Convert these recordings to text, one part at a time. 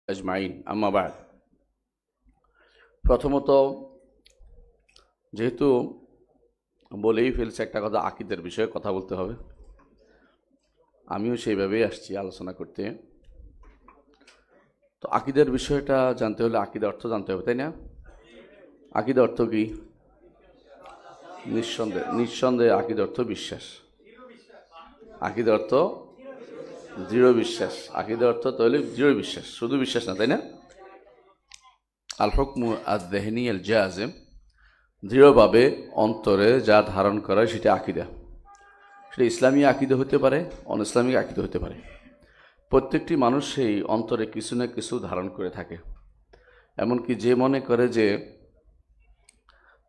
আজমাইন আম্মা বাদ। প্রথমত যেহেতু বলেই ফেলছে একটা কথা, আকিদের বিষয়ে কথা বলতে হবে, আমিও সেইভাবেই আসছি আলোচনা করতে। তো আকিদের বিষয়টা জানতে হলে আকিদের অর্থ জানতে হবে, তাই না? আকিদের অর্থ কি? নিঃসন্দেহে আকিদের অর্থ বিশ্বাস। আকিদের অর্থ দৃঢ় বিশ্বাস। আকিদের অর্থ তাহলে দৃঢ় বিশ্বাস, শুধু বিশ্বাস না, তাই না? আল হুকমু আদ-দেহনি আল জাযিম, দৃঢ়ভাবে অন্তরে যা ধারণ করা সেটা আকিদা। সেটা ইসলামী আকিদা হতে পারে, অন ইসলামিক আকিদা হতে পারে। প্রত্যেকটি মানুষ সেই অন্তরে কিছু না কিছু ধারণ করে থাকে। এমনকি যে মনে করে যে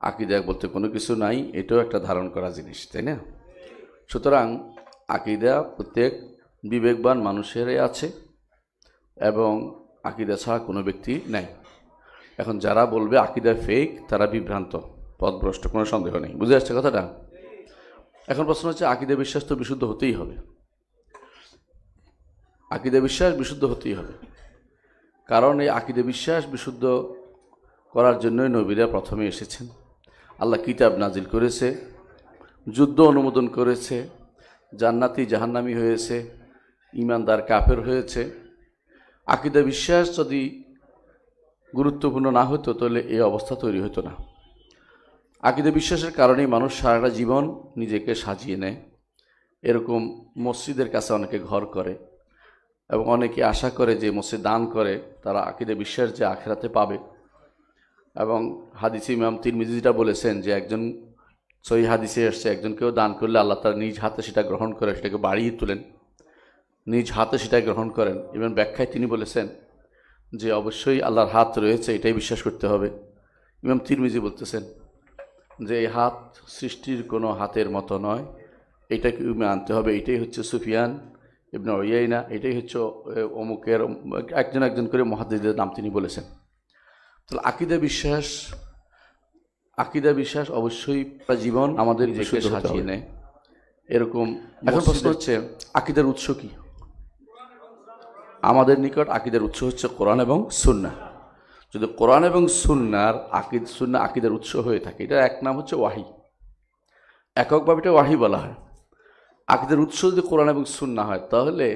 আকিদা বলতে কোনো কিছু নাই, এটাও একটা ধারণ করা জিনিস, তাই না? সুতরাং আকিদা প্রত্যেক বিবেকবান মানুষেরই আছে এবং আকিদা ছাড়া কোনো ব্যক্তি নাই। এখন যারা বলবে আকিদা ফেক, তারা বিভ্রান্ত, পথভ্রষ্ট, কোনো সন্দেহ নেই। বুঝে আসছে কথাটা? এখন প্রশ্ন হচ্ছে, আকিদা বিশ্বাস তো বিশুদ্ধ হতেই হবে। আকিদা বিশ্বাস বিশুদ্ধ হতেই হবে, কারণ এই আকিদা বিশ্বাস বিশুদ্ধ করার জন্যই নবীরা প্রথমে এসেছেন। আল্লাহ কিতাব নাজিল করেছে, যুদ্ধ অনুমোদন করেছে, জান্নাতি জাহান্নামী হয়েছে, ইমানদার কাফের হয়েছে। আকিদা বিশ্বাস যদি গুরুত্বপূর্ণ না হতো তাহলে এই অবস্থা তৈরি হতো না। আকিদা বিশ্বাসের কারণেই মানুষ সারাটা জীবন নিজেকে সাজিয়ে নেয়। এরকম মসজিদের কাছে অনেকে ঘর করে এবং অনেকে আশা করে যে মসজিদ দান করে তারা আকিদা বিশ্বাস যে আখিরাতে পাবে। এবং হাদিসে ইমাম তিরমিজিটা বলেছেন যে একজন, সহিহ হাদিসে আসছে, একজনকেও দান করলে আল্লাহ তার নিজ হাতে সেটা গ্রহণ করে, সেটাকে বাড়িয়ে তোলেন, নিজ হাতে সেটা গ্রহণ করেন। এবং ব্যাখ্যায় তিনি বলেছেন যে অবশ্যই আল্লাহর হাত রয়েছে, এটাই বিশ্বাস করতে হবে। ইমাম তিরমিজি বলতেছেন যে এই হাত সৃষ্টির কোনো হাতের মতো নয়, এটাকে আনতে হবে। এটাই হচ্ছে সুফিয়ান ইবনে উয়াইনা, এটাই হচ্ছে অমুকের, একজন একজন করে মুহাদ্দিসদের নাম তিনি বলেছেন। তাহলে আকিদা বিশ্বাস অবশ্যই জীবন আমাদের নিজেকে সাজিয়ে নেয় এরকম। এখন প্রশ্ন হচ্ছে, আকিদার উৎস কি? আমাদের নিকট আকিদার উৎস হচ্ছে কোরআন এবং সুন্নাহ। যদি কোরআন এবং সুন্নাহর আকিদার উৎস হয়ে থাকে, এটা এক নাম হচ্ছে ওয়াহি, এককভাবে এটা ওয়াহি বলা হয়। আকিদার উৎস যদি কোরআন এবং সুন্নাহ হয়, তাহলে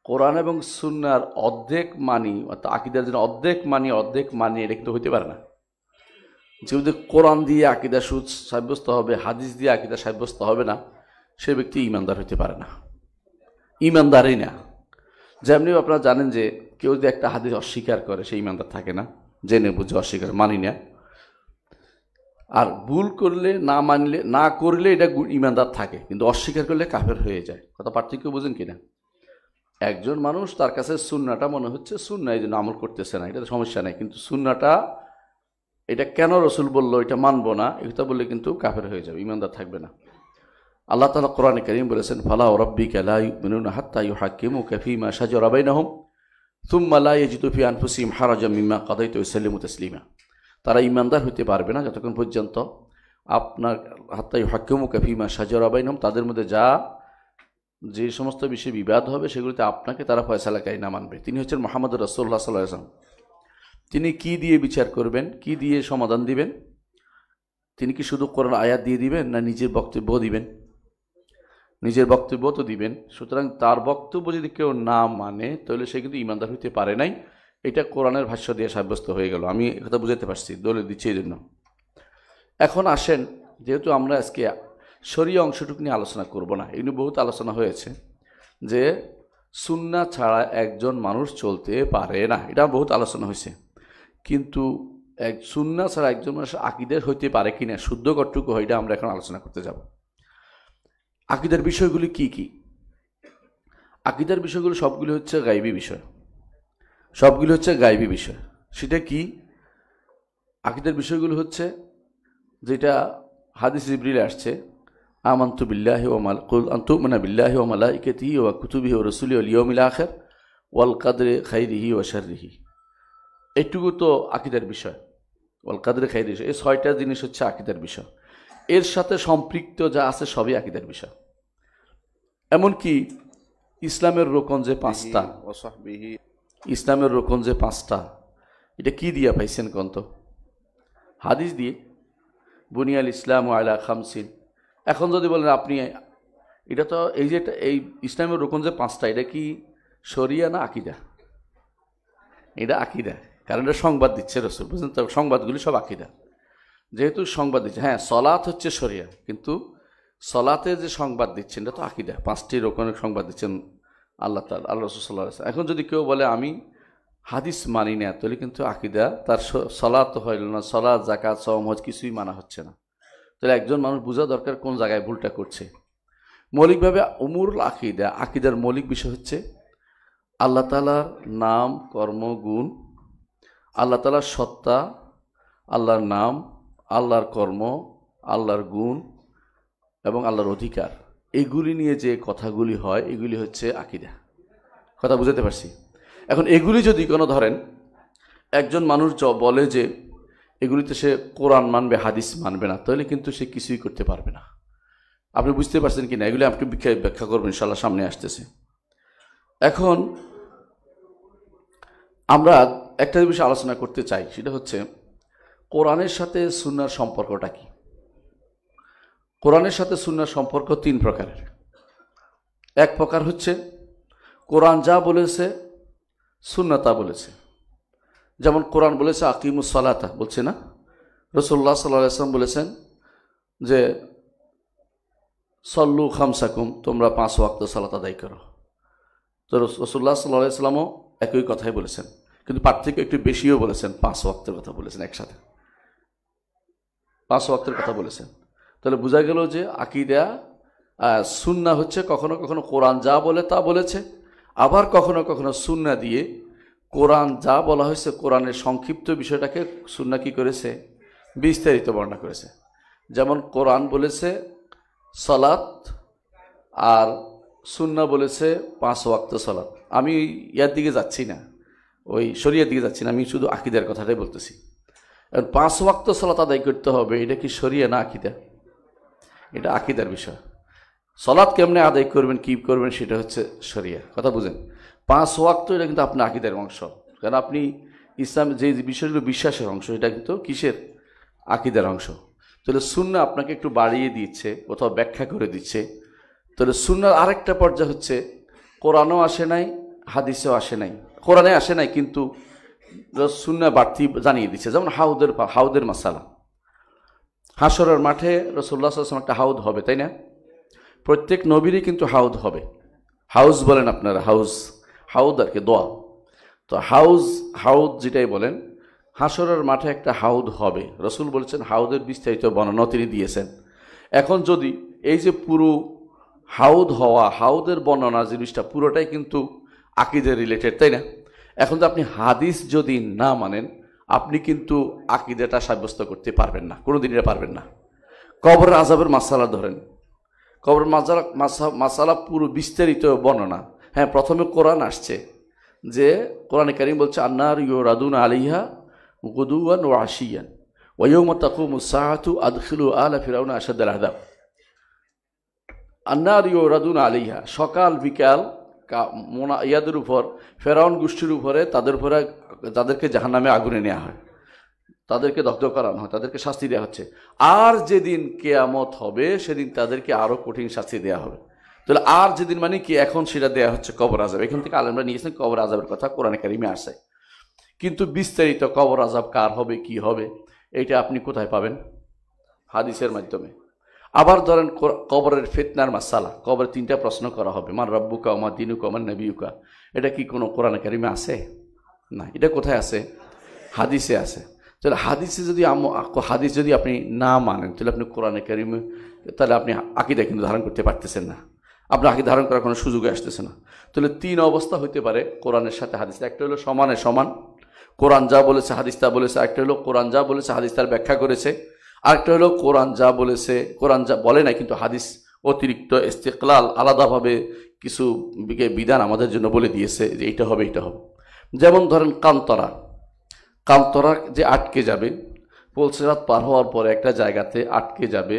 কোরআন এবং সুন্নাহর অর্ধেক মানি, অর্থাৎ আকিদার জন্য অর্ধেক মানি এটা কিন্তু হইতে পারে না। যেহেতু কোরআন দিয়ে আকিদা সাব্যস্ত হবে, হাদিস দিয়ে আকিদা সাব্যস্ত হবে না, সে ব্যক্তি ইমানদার হইতে পারে না, ইমানদারই না। যেমনি আপনারা জানেন যে কেউ যদি একটা হাদিস অস্বীকার করে, সে ইমানদার থাকে না, জেনে বুঝে অস্বীকার, মানি না। আর ভুল করলে, না করলে এটা ইমানদার থাকে, কিন্তু অস্বীকার করলে কাফের হয়ে যায়। কথা পার্থক্য বুঝেন কিনা? একজন মানুষ, তার কাছে সুন্নাটা মনে হচ্ছে সুন্না, এই জন্য আমল করতেছে না, এটা সমস্যা নেই, কিন্তু সুন্নাটা এটা কেন রসুল বললো এটা মানবো না, এটা বললে কিন্তু কাফের হয়ে যাবে, ইমানদার থাকবে না। আল্লাহ তাআলা কোরআনে কারীম বলেছেন, ফালা রাব্বিকা লা ইউমিনুনা হাত্তা ইউহাক্কিমুকা ফীমা শাজারা বাইনাহুম সুম্মা লা ইয়াজিদু ফি আনফুসিহিম হারাজাম মিম্মা কাদাইতা ওয়া ইউসাল্লিমু তাসলিমা। তারা ইমানদার হতে পারবে না যতক্ষণ পর্যন্ত আপনার হাত্তা ইউহাক্কিমুকা ফীমা শাজারা বাইনাহুম, তাদের মধ্যে যে সমস্ত বিষয়ে বিবাদ হবে সেগুলোতে আপনাকে তারা ফয়সালাকারী না মানবে। তিনি হচ্ছেন মুহাম্মদুর রাসূলুল্লাহ সাল্লাল্লাহু আলাইহি ওয়াসাল্লাম। তিনি কি দিয়ে বিচার করবেন, কি দিয়ে সমাধান দিবেন? তিনি কি শুধু কোরআন আয়াত দিয়ে দিবেন, না নিজের বক্তব্য দিবেন? নিজের বক্তব্য তো দিবেন। সুতরাং তার বক্তব্য যদি কেউ না মানে, তাহলে সে কিন্তু ইমানদার হইতে পারে নাই। এটা কোরআনের ভাষ্য দিয়ে সাব্যস্ত হয়ে গেল। আমি কথা বুঝাতে পারছি, দলিল দিচ্ছি এই জন্য। এখন আসেন, যেহেতু আমরা আজকে শরীয় অংশটুকু নিয়ে আলোচনা করব না, এগুলো বহুত আলোচনা হয়েছে যে সুন্নাহ ছাড়া একজন মানুষ চলতে পারে না, এটা বহুত আলোচনা হয়েছে। কিন্তু সুন্নাহ ছাড়া একজন মানুষ আকীদার হইতে পারে কিনা, শুদ্ধ কতটুকু হয়, এটা আমরা এখন আলোচনা করতে যাব। আকীদার বিষয়গুলি কি কি? আকীদার বিষয়গুলো সবগুলো হচ্ছে গায়বী বিষয়। সেটা কি? আকীদার বিষয়গুলো হচ্ছে যেটা হাদিস জিবরিলে আসছে, আমানতু বিল্লাহি ওয়া আনতুমিনা বিল্লাহি ওয়া মালাইকাতিহি ওয়া কুতুবিহি ওয়া রাসূলিহি ওয়াল ইয়াউমিল আখির ওয়াল কদরি খাইরিহি ওয়া শাররিহি। এইটুকু তো আকীদার বিষয়। ওয়াল কদরি খাইরিহি, এই 6টা জিনিস হচ্ছে আকীদার বিষয়। এর সাথে সম্পৃক্ত যা আছে সবই আকীদার বিষয়। এমনকি ইসলামের রোকন যে 5টা, ইসলামের রোকন যে 5টা, এটা কি দিয়া পাইছেন কন্ত? হাদিস দিয়ে। বুনিয়াল ইসলাম আলা খামসিন। এখন যদি বলেন আপনি, এটা তো এই যে এই ইসলামের রোকন যে 5টা, এটা কি শরিয়া না আকিদা? এটা আকিদা, কারণ এটা সংবাদ দিচ্ছে রসুল, বুঝলেন তো? সংবাদগুলি সব আকিদা। যেহেতু সংবাদ দিচ্ছে, হ্যাঁ সলাত হচ্ছে শরিয়া, কিন্তু সলাতে যে সংবাদ দিচ্ছেন এটা তো আকিদা। 5টি রোকনের সংবাদ দিচ্ছেন আল্লাহ তাআলা, আল্লাহ রাসূল সাল্লাল্লাহু আলাইহি ওয়াসাল্লাম। এখন যদি কেউ বলে আমি হাদিস মানি না, তাহলে কিন্তু আকিদা তার সলাত হইল না, সলাত যাকাত সওম হজ কিছুই মানা হচ্ছে না। তাহলে একজন মানুষ বোঝা দরকার কোন জায়গায় ভুলটা করছে। মৌলিকভাবে উমুরুল আকিদা, আকিদার মৌলিক বিষয় হচ্ছে আল্লাহ তাআলার নাম, কর্ম, গুণ, আল্লাহ তাআলার সত্তা, আল্লাহর নাম, আল্লাহর কর্ম, আল্লাহর গুণ এবং আল্লাহর অধিকার, এগুলি নিয়ে যে কথাগুলি হয় এগুলি হচ্ছে আকিদা। কথা বুঝাতে পারছি? এখন এগুলি যদি কোনো ধরেন একজন মানুষ বলে যে এগুলিতে সে কোরআন মানবে, হাদিস মানবে না, তাহলে কিন্তু সে কিছুই করতে পারবে না। আপনি বুঝতে পারছেন কি না? এগুলি আপনি ব্যাখ্যা করবেন ইনশাআল্লাহ, সামনে আসতেছে। এখন আমরা একটা বিষয় আলোচনা করতে চাই, সেটা হচ্ছে কোরআনের সাথে সুন্নাহর সম্পর্কটা কি। কোরআনের সাথে সুন্নাহর সম্পর্ক 3 প্রকারের। এক প্রকার হচ্ছে কোরআন যা বলেছে সুন্নাহ তা বলেছে। যেমন কোরআন বলেছে আকিমুস সালাতা, বলছে না? রাসূলুল্লাহ সাল্লাল্লাহু আলাইহি ওয়াসাল্লাম বলেছেন যে সল্লু খামসাকুম, তোমরা 5 ওয়াক্ত সালাত আদায় করো। তো রাসূলুল্লাহ সাল্লাল্লাহু আলাইহি ওয়াসাল্লামও একই কথাই বলেছেন, কিন্তু পার্থক্য একটু বেশিও বলেছেন। 5 ওয়াক্তের কথা বলেছেন, একসাথে 5 ওয়াক্তের কথা বলেছেন। তাহলে বোঝা গেল যে আকিদা সুন্নাহ হচ্ছে কখনো কখনো কোরআন যা বলে তা বলেছে, আবার কখনো কখনো সুন্নাহ দিয়ে কোরআন যা বলা হয়েছে কোরআনের সংক্ষিপ্ত বিষয়টাকে সুন্নাহ কি করেছে? বিস্তারিত বর্ণনা করেছে। যেমন কোরআন বলেছে সালাত আর সুন্নাহ বলেছে 5 ওয়াক্ত সালাত। আমি ইয়ার দিকে যাচ্ছি না, ওই শরিয়ার দিকে যাচ্ছি না, আমি শুধু আকিদার কথাটাই বলতেছি। 5 ওয়াক্ত সালাত আদায় করতে হবে, এটা কি শরিয়া না আকিদা? এটা আকিদার বিষয়। সালাত কেমনে আদায় করবেন, কি করবেন, সেটা হচ্ছে শরিয়া। কথা বুঝেন? 5 ওয়াক্ত এটা কিন্তু আপনার আকিদার অংশ, কারণ আপনি ইসলাম যে বিষয়গুলো বিশ্বাসের অংশ, এটা কিন্তু কিসের? আকিদার অংশ। তাহলে সুন্নাহ আপনাকে একটু বাড়িয়ে দিচ্ছে, কোথাও ব্যাখ্যা করে দিচ্ছে। তাহলে সুন্নাহর আরেকটা পর্যায় হচ্ছে কোরআনও আসে নাই, হাদিসেও আসে নাই। কোরআনে আসে নাই কিন্তু সুন্নাহ বাড়তি জানিয়ে দিচ্ছে। যেমন হাউদের মাসালা, হাশরের মাঠে রাসূলুল্লাহ সাল্লাল্লাহু আলাইহি ওয়াসাল্লাম একটা হাউদ হবে, তাই না? প্রত্যেক নবীরই কিন্তু হাউদ হবে। হাউজ বলেন আপনারা, হাউদ আর কি, দোয়া। তো হাউদ যেটাই বলেন, হাশরের মাঠে একটা হাউদ হবে। রাসূল বলেছেন, হাউদের বিস্তারিত বর্ণনা তিনি দিয়েছেন। এখন যদি এই যে পুরো হাউদ হওয়া, হাউদের বর্ণনা জিনিসটা পুরোটাই কিন্তু আকিদের রিলেটেড, তাই না? এখন তো আপনি হাদিস যদি না মানেন, আপনি কিন্তু আকিদাটা সাব্যস্ত করতে পারবেন না, কোনোদিন এটা পারবেন না। কবরের আযাবের মাসালা ধরেন, কবরের মাসালা পুরো বিস্তারিত বর্ণনা। হ্যাঁ, প্রথমে কোরআন আসছে যে কোরআনে কারীম বলছে আন্নার ইউরাদুনা আলাইহা গুদুওয়ান ওয়া আশিয়ান ওয়া ইয়াওমা তাকুমুস সাআতু আদখিলু আলা ফিরআউনা আশাদ্দাল আযাব। আন্নার ইউরাদুনা আলাইহা, সকাল বিকাল ইয়াদের উপর, ফেরাউন গোষ্ঠীর উপরে, তাদের উপরে যাদেরকে জাহান্নামে আগুনে নেওয়া হয়, তাদেরকে দগ্ধ করানো হয়, তাদেরকে শাস্তি দেওয়া হচ্ছে। আর যেদিন কিয়ামত হবে সেদিন তাদেরকে আরো কঠিন শাস্তি দেওয়া হবে। তাহলে আর যেদিন মানে কি, এখন সেটা দেওয়া হচ্ছে কবর আযাব। এখান থেকে আলেমরা নিয়েছেন কবর আযাবের কথা কোরআনে কারিমে আসে, কিন্তু বিস্তারিত কবর আযাব কার হবে, কি হবে, এইটা আপনি কোথায় পাবেন? হাদিসের মাধ্যমে। আবার ধরেন কবরের ফিতনার মাসালা, কবরে 3টা প্রশ্ন করা হবে, মান রাব্বুকা ওয়া মা দীনুকা ওয়া মান নাবিয়ুকা। এটা কি কোনো কোরআনে কারিমে আছে? না। এটা কোথায় আছে? হাদিসে আছে। তাহলে হাদিস যদি আপনি না মানেন, তাহলে আপনি কোরআনে কারিমে, তাহলে আপনি আকীদা কিন্তু ধারণ করতে পারতেছেন না, আপনার আকীদা ধারণ করার কোনো সুযোগ আসতেছে না। তাহলে 3 অবস্থা হইতে পারে কোরআনের সাথে হাদিস। একটা হলো সমানে সমান, কোরআন যা বলেছে হাদিস তা বলেছে। একটা হলো কোরআন যা বলেছে হাদিস তার ব্যাখ্যা করেছে। আরেকটা হলো কোরআন যা বলেছে, কোরআন যা বলে না, কিন্তু হাদিস অতিরিক্ত ইস্তিকলাল আলাদাভাবে কিছু বিধান আমাদের জন্য বলে দিয়েছে যে এইটা হবে, এইটা হবে। যেমন ধরেন কান্তরা যে আটকে যাবে, পুলসিরাত পার হওয়ার পরে একটা জায়গাতে আটকে যাবে,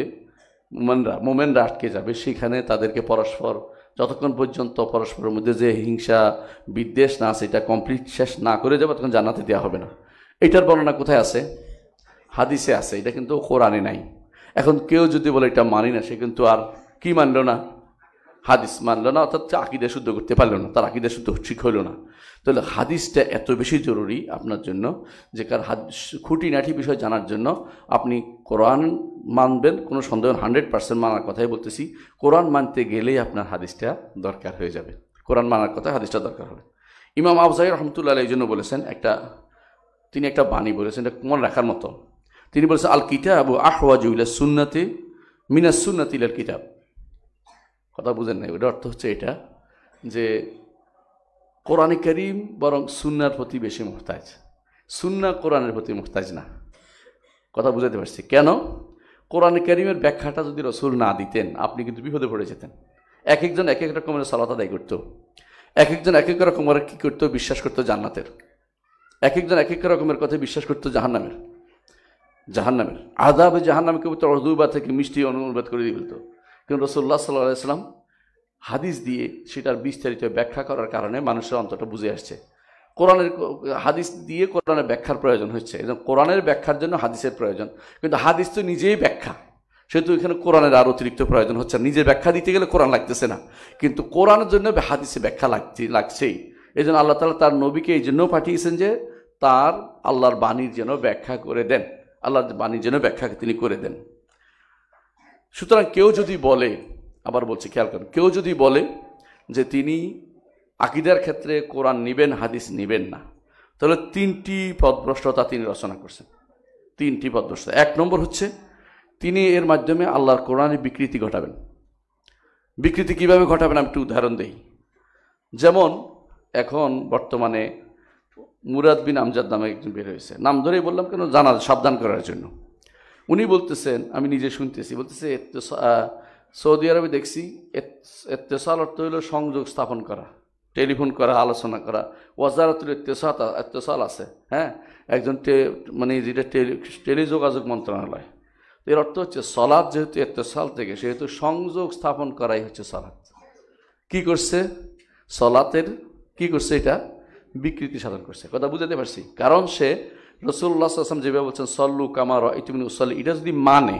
মোমেনরা আটকে যাবে, সেখানে তাদেরকে পরস্পর যতক্ষণ পর্যন্ত পরস্পরের মধ্যে যে হিংসা বিদ্বেষ না আছে এটা কমপ্লিট শেষ না করে যাবে তখন জান্নাতে দেওয়া হবে না। এটার বর্ণনা কোথায় আছে? হাদিসে আছে, এটা কিন্তু কোরআনে নাই। এখন কেউ যদি বলে এটা মানি না, সে কিন্তু আর কি মানলো না? হাদিস মানলো না, অর্থাৎ আকীদা শুদ্ধ করতে পারলো না, তার আকীদা শুদ্ধ ঠিক হলো না। তাহলে হাদিসটা এত বেশি জরুরি আপনার জন্য যে কার খুঁটিনাটি বিষয় জানার জন্য আপনি কোরআন মানবেন, কোনো সন্দেহ 100% মানার কথাই বলতেছি। কোরআন মানতে গেলেই আপনার হাদিসটা দরকার হয়ে যাবে, কোরআন মানার কথা হাদিসটা দরকার হবে। ইমাম আউজাঈ রহমতুল্লাহ আলাইহি এই জন্য বলেছেন, তিনি একটা বাণী বলেছেন, এটা মনে রাখার মতো। তিনি বলেছেন, আল কিতাবু আহওয়াজু ইলা সুন্নাতি মিনাস সুন্নাতি ইলাল কিতাব। কথা বুঝেন নাই? ওটার অর্থ হচ্ছে এটা যে কোরআনে কারীম বরং সুন্নার প্রতি বেশি মুহতাজ, সুন্নাহ কোরআনের প্রতি মুহতাজ না। কথা বুঝাতে পারছি কেন? কোরআনে কারীমের ব্যাখ্যাটা যদি রাসূল না দিতেন আপনি কিন্তু বিপদে পড়ে যেতেন। এক একজন এক এক রকমের সালাত আদায় করতো, এক একজন এক এক রকমের কী করতো, বিশ্বাস করতো জান্নাতের, এক একজন এক এক রকমের কথা বিশ্বাস করতো জাহান্নামের। আযাবে জাহান্নামকে অজুবা থেকে মিষ্টি অনুবাদ করে দিয়ে ফেলতো। কিন্তু রাসূলুল্লাহ সাল্লাল্লাহু আলাইহি ওয়াসাল্লাম হাদিস দিয়ে সেটার বিস্তারিত ব্যাখ্যা করার কারণে মানুষের অন্তরটা বুঝে আসছে। হাদিস দিয়ে কোরআনের ব্যাখ্যার প্রয়োজন হচ্ছে, কোরআনের ব্যাখ্যার জন্য হাদিসের প্রয়োজন। কিন্তু হাদিস তো নিজেই ব্যাখ্যা, সেহেতু এখানে কোরআনের আর অতিরিক্ত প্রয়োজন হচ্ছে। নিজের ব্যাখ্যা দিতে গেলে কোরআন লাগতেছে না, কিন্তু কোরআনের জন্য হাদিসে ব্যাখ্যা লাগছেই। এই জন্য আল্লাহ তাআলা তার নবীকে এই জন্য পাঠিয়েছেন যে তার আল্লাহর বাণীর যেন ব্যাখ্যা করে দেন, আল্লাহর বাণীর যেন ব্যাখ্যা তিনি করে দেন। সুতরাং কেউ যদি বলে, আবার বলছি খেয়াল করেন, কেউ যদি বলে যে তিনি আকীদার ক্ষেত্রে কোরআন নিবেন হাদিস নিবেন না, তাহলে 3টি পথভ্রষ্টতা তিনি রচনা করছেন। 3টি পথভ্রষ্টতা। 1 নম্বর হচ্ছে তিনি এর মাধ্যমে আল্লাহর কোরআনের বিকৃতি ঘটাবেন। বিকৃতি কিভাবে ঘটাবেন আমি একটু উদাহরণ দেই। যেমন এখন বর্তমানে মুরাদ বিন আমজাদ নামে একজন বের হয়েছে, নাম ধরেই বললাম কেন, জানা সাবধান করার জন্য। উনি বলতেছেন, আমি নিজে শুনতেছি, বলতেছে সৌদি আরবে দেখছি ইত্তেসাল অর্থ হলো সংযোগ স্থাপন করা, টেলিফোন করা, আলোচনা করা। ওয়াজারাতুল ইত্তেসাল আছে, হ্যাঁ, একজন মানে যেটা টেলিযোগাযোগ মন্ত্রণালয়। এর অর্থ হচ্ছে সলাৎ যেহেতু ইত্তেসাল থেকে, সেহেতু সংযোগ স্থাপন করাই হচ্ছে সলাৎ। কি করছে? সলাতের কি করছে? এটা বিকৃতি সাধন করছে। কথা বুঝাতে পারছি? কারণ সে রাসূলুল্লাহ সাল্লাল্লাহু আলাইহি ওয়াসাল্লাম যেভাবে বলছেন সল্লু কামা রাআইতুমুনি উসাল্লি, এটা যদি মানে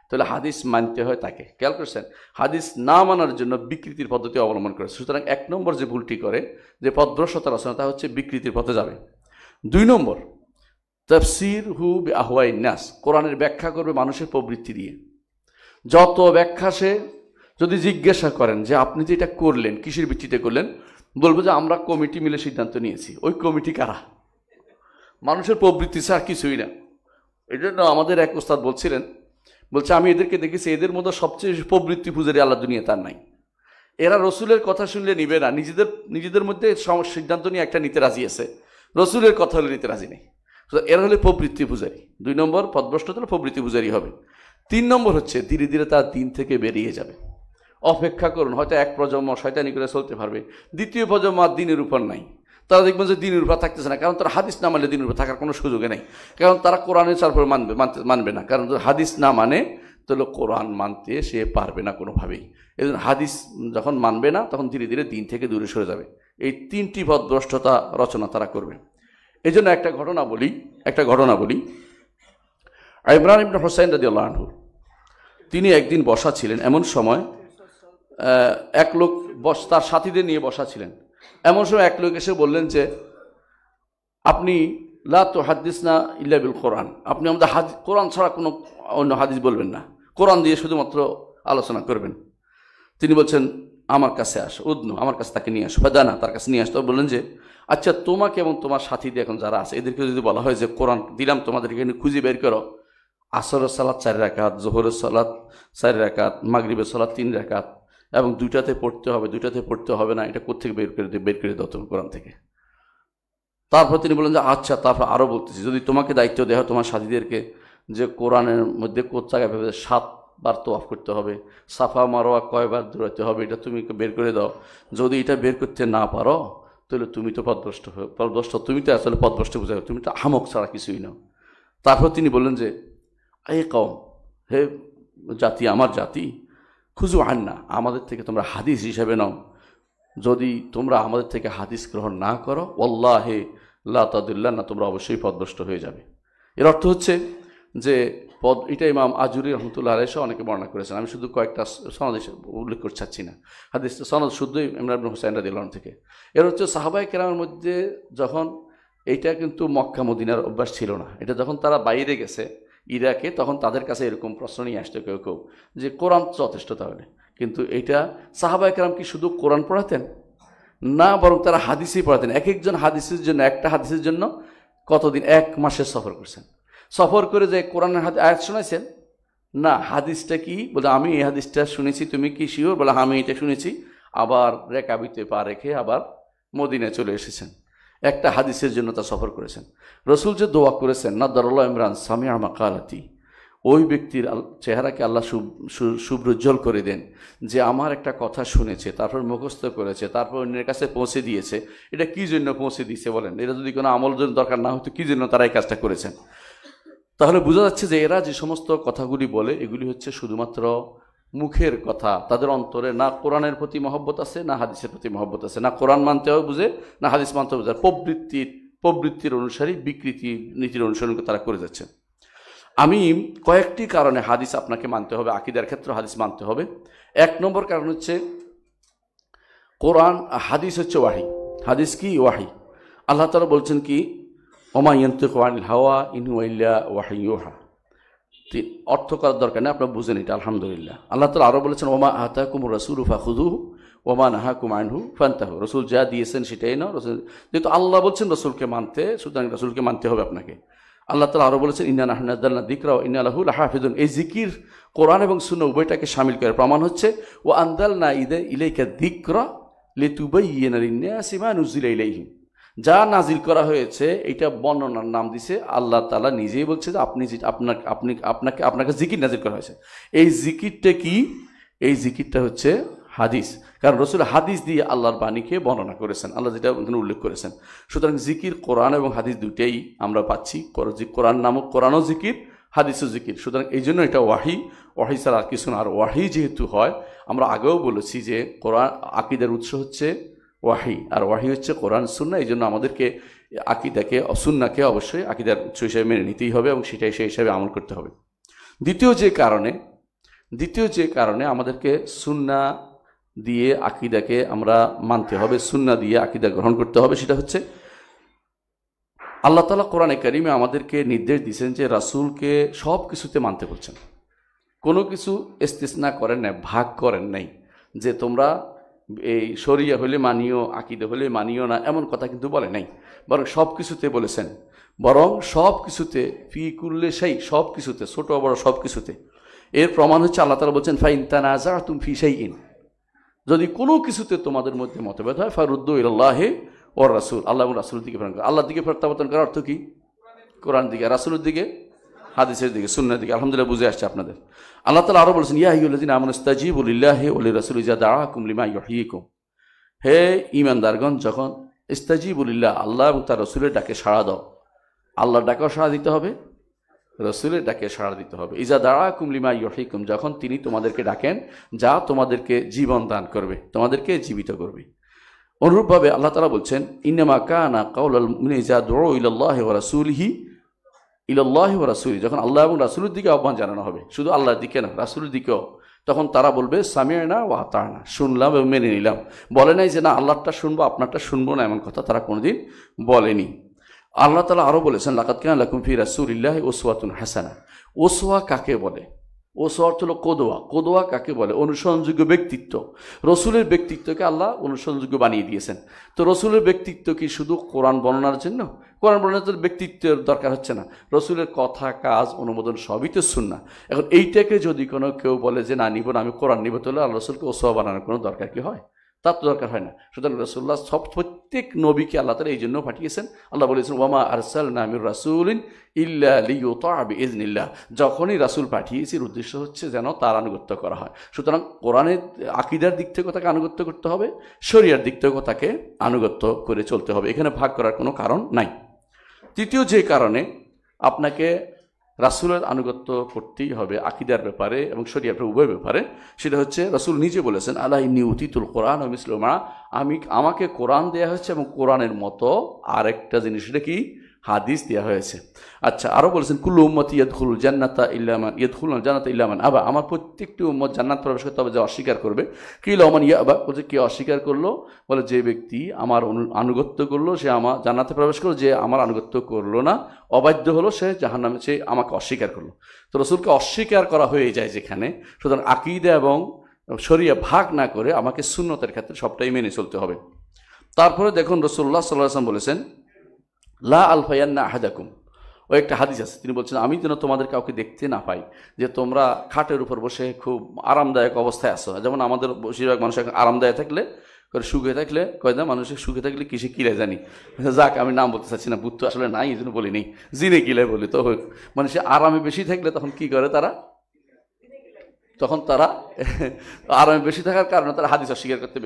তাহলে হাদিস মানতে হয় তাকে। খেয়াল করছেন? হাদিস না মানার জন্য বিকৃতির পদ্ধতি অবলম্বন করেছে। সুতরাং 1 নম্বর যে ভুলটি করে, যে পথভ্রষ্টতা রচনা, তা হচ্ছে বিকৃতির পথে যাবে। 2 নম্বর তাফসীর হু বিআহওয়াইন নাস, কোরআনের ব্যাখ্যা করবে মানুষের প্রবৃত্তি দিয়ে। যত ব্যাখ্যা সে যদি জিজ্ঞাসা করেন যে আপনি যে এটা করলেন কিসের ভিত্তিতে করলেন, বলবো যে আমরা কমিটি মিলে সিদ্ধান্ত নিয়েছি। ওই কমিটি কারা? মানুষের প্রবৃত্তি ছাড়া কিছুই না। এই জন্য আমাদের এক ওস্তাদ বলছিলেন, বলছে আমি এদেরকে দেখেছি, এদের মধ্যে সবচেয়ে প্রবৃত্তি পূজারী আল্লাহ দুনিয়া তার নাই। এরা রসুলের কথা শুনলে নিবে না, নিজেদের মধ্যে সিদ্ধান্ত নিয়ে একটা নিতে রাজি আছে, রসুলের কথা হলে নিতে রাজি নেই। এরা হলে প্রবৃত্তি পূজারী। 2 নম্বর পথভ্রষ্টতা হলে প্রবৃত্তি পূজারী হবে। 3 নম্বর হচ্ছে ধীরে ধীরে তার দিন থেকে বেরিয়ে যাবে। অপেক্ষা করুন, হয়তো এক প্রজন্ম শয়তানি করে চলতে পারবে, দ্বিতীয় প্রজন্ম আর দিনের উপর নাই। তারা দেখবেন যে দিনের উপর থাকতেছে না, কারণ তারা হাদিস না মানলে দিনের উপর থাকার কোনো সুযোগে নেই। কারণ তারা কোরআনের চারপর মানবে না, কারণ হাদিস না মানে তাহলে কোরআন মানতে সে পারবে না কোনোভাবেই। এই জন্য হাদিস যখন মানবে না, তখন ধীরে ধীরে দিন থেকে দূরে সরে যাবে। এই 3টি পথভ্রষ্টতা রচনা তারা করবে। এই জন্য একটা ঘটনা বলি। ইমরান ইবনে হুসাইন রাদিয়াল্লাহু আনহু, তিনি একদিন বসা ছিলেন, এমন সময় এক লোক তার সাথীদের নিয়ে বসা ছিলেন। এমন সময় এক লোক এসে বললেন যে আপনি লা তুহাদ্দিসনা ইল্লা বিল কোরআন, আপনি আমাদের কোরআন ছাড়া কোনো অন্য হাদিস বলবেন না, কোরআন দিয়ে শুধুমাত্র আলোচনা করবেন। তিনি বলছেন আমার কাছে আসো, উদনু, আমার কাছে তাকে নিয়ে আসো, ফাদানা, তার কাছে নিয়ে আসতে। বললেন যে আচ্ছা, তোমাকে এবং তোমার সাথীদের এখন যারা আছে এদেরকে যদি বলা হয় যে কোরআন দিলাম তোমাদের এখানে খুঁজে বের করো, আসরের সালাত 4 রাকাত, জোহরের সালাত 4 রাকাত, মাগরিবের সালাত 3 রাকাত, এবং 2টাতে পড়তে হবে, 2টাতে পড়তে হবে না, এটা কোত্থেকে বের করে দাও তুমি কোরআন থেকে। তারপর তিনি বললেন যে আচ্ছা, তারপর আরও বলতেছি, যদি তোমাকে দায়িত্ব দেওয়া হয় তোমার সাথীদেরকে যে কোরআনের মধ্যে কোথায় ভেবে 7 বার তোয়াফ করতে হবে, সাফা মারোয়া কয়বার দৌড়াতে হবে, এটা তুমি বের করে দাও। যদি এটা বের করতে না পারো তাহলে তুমি তো পথভ্রষ্ট, তুমি তো আসলে পথভ্রষ্ট বোঝাবে, তুমি তো আহমক ছাড়া কিছুই নাও। তারপর তিনি বললেন যে এই কওম, হে জাতি, আমার জাতি, খুজু আন্না, আমাদের থেকে তোমরা হাদিস হিসেবে নাও। যদি তোমরা আমাদের থেকে হাদিস গ্রহণ না করো, ওয়াল্লাহি লা তাদুল্লানা, তোমরা অবশ্যই পথভ্রষ্ট হয়ে যাবে। এর অর্থ হচ্ছে যে এটা ইমাম আজুরি রহমতুল্লাহ আলাইহি অনেকে বর্ণনা করেছেন, আমি শুধু কয়েকটা সনদ উল্লেখ করতে চাচ্ছি না। হাদিসটা সনদ শুদ্ধই ইমরান ইবনে হুসাইন রাদিয়াল্লাহু আনহু থেকে। এর হচ্ছে সাহাবায়ে কেরামের মধ্যে যখন, এইটা কিন্তু মক্কা মদিনার অভ্যাস ছিল না, এটা যখন তারা বাইরে গেছে ইরাকে, তখন তাদের কাছে এরকম প্রশ্ন নিয়ে আসতো কেউ কেউ যে কোরআন যথেষ্ট তাহলে। কিন্তু এটা সাহাবায়ে কেরাম কি শুধু কোরআন পড়াতেন? না, বরং তারা হাদিসই পড়াতেন। এক একজন হাদিসের জন্য, একটা হাদিসের জন্য কতদিন, 1 মাসের সফর করছেন। সফর করে যে কোরআনের আয়াত শোনাইছেন? না, হাদিসটা কি বলে, আমি এই হাদিসটা শুনেছি, তুমি কি শিওর? বলে আমি এটা শুনেছি। আবার রেকাবিতে পা রেখে আবার মদিনায় চলে এসেছেন। একটা হাদিসের জন্য তা সফর করেছেন। রসুল যে দোয়া করেছেন, নাদ্দারাল্লাহু ইমরান সামিআ মাকালাতি, ওই ব্যক্তির চেহারাকে আল্লাহ শুভ্রোজ্জ্বল করে দেন, যে আমার একটা কথা শুনেছে, তারপর মুখস্থ করেছে, তারপর অন্যের কাছে পৌঁছে দিয়েছে। এটা কি জন্য পৌঁছে দিয়েছে বলেন? এটা যদি কোনো আমল জন্য দরকার না হতো, কি জন্য তারা এই কাজটা করেছেন? তাহলে বোঝা যাচ্ছে যে এরা যে সমস্ত কথাগুলি বলে, এগুলি হচ্ছে শুধুমাত্র মুখের কথা। তাদের অন্তরে না কোরআনের প্রতি মহব্বত আছে, না হাদিসের প্রতি মহব্বত আছে, না কোরআন মানতেও বুঝে, না হাদিস মানতেও বুঝে। প্রবৃত্তির অনুসারী, বিকৃতি নীতির অনুসরণ তারা করে যাচ্ছে। আমি কয়েকটি কারণে হাদিস আপনাকে মানতে হবে, আকীদার ক্ষেত্রে হাদিস মানতে হবে। 1 নম্বর কারণ হচ্ছে কোরআন, হাদিস হচ্ছে ওয়াহি। হাদিস কি? ওয়াহি। আল্লাহ তাআলা বলছেন কি, ওমা ইয়ানতিকু আনিল হাওয়া ইন হুয়া ইল্লা ওয়াহয়ুন ইউহা। অর্থ করার দরকার নেই, আপনারা বুঝেন এটা, আলহামদুলিল্লাহ। আল্লাহ তাআলা আরও বলেছেন, ওমা আতাকুমুর রাসূলু ফাখুযুহু ওমা নাহাকুম আনহু ফান্তাহু। রসুল যা দিয়েছেন সেটাই নাও। রসুল যেহেতু আল্লাহ বলছেন রসুলকে মানতে, সুতরাং রসুলকে মানতে হবে আপনাকে। আল্লাহ তাআলা আরও বলেছেন, ইন্না নাহনু নাযালনা যিকরা ওয়া ইন্না লাহু লাহাফিজুন। এই জিকির কোরআন এবং সুন্নাহ উভয়টাকে শামিল করে। প্রমাণ হচ্ছে ওয়া আনজালনা ইলাইকা যিকরা লিতুবাইয়িনা লিন-নাসি মা নুজিলা ইলাইহিম। যা নাজিল করা হয়েছে এটা বর্ণনার নাম দিছে আল্লাহ তাআলা নিজেই বলছে যে আপনাকে জিকির নাজিল করা হয়েছে। এই জিকিরটা কি? এই জিকিরটা হচ্ছে হাদিস। কারণ রসুল হাদিস দিয়ে আল্লাহর বাণীকে বর্ণনা করেছেন, আল্লাহ যেটা ওখানে উল্লেখ করেছেন। সুতরাং জিকির কোরআন এবং হাদিস দুইটাই আমরা পাচ্ছি। কোরআন নামক কোরআনও জিকির, হাদিসও জিকির। সুতরাং এই জন্য এটা ওয়াহি ছাড়া আর কিছু না। আর ওয়াহি যেহেতু হয়, আমরা আগেও বলেছি যে কোরআন আকীদার উৎস হচ্ছে ওয়াহি, আর ওয়াহি হচ্ছে কোরআন সুন্নাহ। এই জন্য আমাদেরকে আকীদাকে, সুন্নাহকে অবশ্যই আকীদার উৎস হিসেবে মেনে নিতেই হবে এবং সেটাই সেই হিসাবে আমল করতে হবে। দ্বিতীয় যে কারণে আমাদেরকে সুন্নাহ দিয়ে আকীদাকে আমরা মানতে হবে, সুন্নাহ দিয়ে আকীদা গ্রহণ করতে হবে, সেটা হচ্ছে আল্লাহ তাআলা কোরআনে কারিমে আমাদেরকে নির্দেশ দিয়েছেন যে রাসূলকে সব কিছুতে মানতে বলছেন। কোনো কিছু ইস্তিসনা করেন নাই, ভাগ করেন নাই যে তোমরা এই শরিয়া হলে মানিও, আকীদা হলে মানিও না, এমন কথা কিন্তু বলে নাই। বরং সব কিছুতে বলেছেন, বরং সব কিছুতে, ফি কুল্লি শাই, সব কিছুতে, ছোট বড় সব কিছুতে। এর প্রমাণ হচ্ছে আল্লাহ তাআলা বলছেন, ফাইন তানাযাতুম ফি শাইইন, যদি কোনো কিছুতে তোমাদের মধ্যে মতভেদ হয়, ফারুদ্দু ইলাল্লাহি ওয়ার রাসূল, আল্লাহ এবং রাসূলের দিকে ফেরত। আল্লাহর দিকে প্রত্যাবর্তন করার অর্থ কি? কোরআনের দিকে, রাসূলের দিকে, হাদিসের দিকে, সুন্নাহর দিকে। আলহামদুলিল্লাহ বুঝে আসছে আপনাদের। আল্লাহ তাআলা আরও বলেছেন, ইয়া আইয়ুহাল্লাযীনা আমানু ইসতাজীবু লিল্লাহি ওয়া লির-রাসূলি ইযা দাআকুম লিমা ইউহয়িকুম। হে ঈমানদারগণ, যখন ইসতাজীবু লিল্লাহ, আল্লাহ এবং তার রাসূলের ডাকে সাড়া দাও। আল্লাহর ডাকেও সাড়া দিতে হবে, রাসূলের ডাকে সাড়া দিতে হবে। ইযা দাআকুম লিমা ইউহয়িকুম, যখন তিনি তোমাদেরকে ডাকেন যা তোমাদেরকে জীবন দান করবে, তোমাদেরকে জীবিত করবে। অনুরূপভাবে আল্লাহ তাআলা বলছেন, ইন্নামা কানা কাউলাল মুমিনিনা ইযা দুউ ইলাল্লাহি ওয়া রাসূলিহি, যখন আল্লাহ এবং রাসূলের দিকে আহ্বান জানানো হবে, শুধু আল্লাহর দিকে না, রাসূলের দিকেও, তখন তারা বলবে সামি'না ওয়া আতা'না, শুনলাম এবং মেনে নিলাম। বলে নাই যে না আল্লাহরটা শুনবো আপনারটা শুনবো না, এমন কথা তারা কোনোদিন বলেনি। আল্লাহ তাআলা আরও বলেছেন, লাকাদ কানা লাকুম ফি রাসূলিল্লাহি উসওয়াতুন হাসানাহ। ওসওয়া কাকে বলে? ওসওয়া অর্থ হলো কোদোয়া। কোদোয়া কাকে বলে? অনুসরণযোগ্য ব্যক্তিত্ব। রসুলের ব্যক্তিত্বকে আল্লাহ অনুসরণযোগ্য বানিয়ে দিয়েছেন। তো রসুলের ব্যক্তিত্ব কি শুধু কোরআন বর্ণনার জন্য? কোরআন বর্ণনার ব্যক্তিত্বের দরকার হচ্ছে না। রসুলের কথা, কাজ, অনুমোদন সবই তো সুন্নাহ। এখন এইটাকে যদি কোনো কেউ বলে যে না নিব না, আমি কোরআন নিব, তাহলে আল্লাহ রসুলকে ওসওয়া বানানোর কোনো দরকার কি হয়? তার তো দরকার হয় না। সুতরাং রাসূলুল্লাহ প্রত্যেক নবীকে আল্লাহ তাআলা এই জন্য পাঠিয়েছেন। আল্লাহ বলেছেন, ওয়ামা আরসালনা মির রাসূলিন ইল্লা লিইউতা বিইজনিল্লাহ। যখনই রাসূল পাঠিয়েছি, উদ্দেশ্য হচ্ছে যেন তার আনুগত্য করা হয়। সুতরাং কোরআনের আকীদার দিক থেকে তাকে আনুগত্য করতে হবে, শরিয়ার দিক থেকেও তাকে আনুগত্য করে চলতে হবে। এখানে ভাগ করার কোনো কারণ নাই। তৃতীয় যে কারণে আপনাকে রাসূলের আনুগত্য করতেই হবে আকিদার ব্যাপারে এবং শরিয়ার উভয় ব্যাপারে। সেটা হচ্ছে রাসূল নিজে বলেছেন, আলা ইন্নী উতিতুল কোরআন ওয়া মিসলুহু মা, আমাকে কোরআন দেওয়া হয়েছে এবং কোরআনের মতো আরেকটা জিনিস, এটা কি হাদিস দেওয়া হয়েছে। আচ্ছা, আরও বলেছেন কুল্লু উম্মতি ইয়াদখুলুল জান্নাতা ইল্লা মান আবা, আমার প্রত্যেকটি উম্মত জান্নাত প্রবেশ করতে হবে যে অস্বীকার করবে। কিল মান ইয়াবা, বলছে কে অস্বীকার করলো? বলে যে ব্যক্তি আমার আনুগত্য করলো সে আমার জান্নাতে প্রবেশ করলো, যে আমার আনুগত্য করলো না, অবাধ্য হলো, সে জাহান্নামে, সে আমাকে অস্বীকার করলো। তো রাসূলকে অস্বীকার করা হয়ে যায় যেখানে, সুতরাং আকীদা এবং শরিয়া ভাগ না করে আমাকে সুন্নতের ক্ষেত্রে সবটাই মেনে চলতে হবে। তারপরে দেখুন রাসূলুল্লাহ সাল্লাল্লাহু আলাইহি ওয়াসাল্লাম বলেছেন, লা আলফায়ান্না আহাদাকুম, ও একটা হাদিস আছে, তিনি বলছেন আমি যেন তোমাদের কাউকে দেখতে না পাই যে তোমরা খাটের উপর বসে খুব আরামদায়ক অবস্থায় আছো। যেমন আমাদের বেশিরভাগ মানুষ এখন আরামদায়ক থাকলে, সুখে থাকলে কয় না, মানুষের সুখে থাকলে কিসে কিলে জানি, যাক আমি নাম বলতে চাচ্ছি না, বুদ্ধ তো আসলে নাই এই জন্য বলি নেই, জিনে কিলে বলি। তো মানুষের আরামে বেশি থাকলে তখন কি করে তারা, তখন তারা আরামে বেশি থাকার কারণে তারা হাদিস অস্বীকার করতে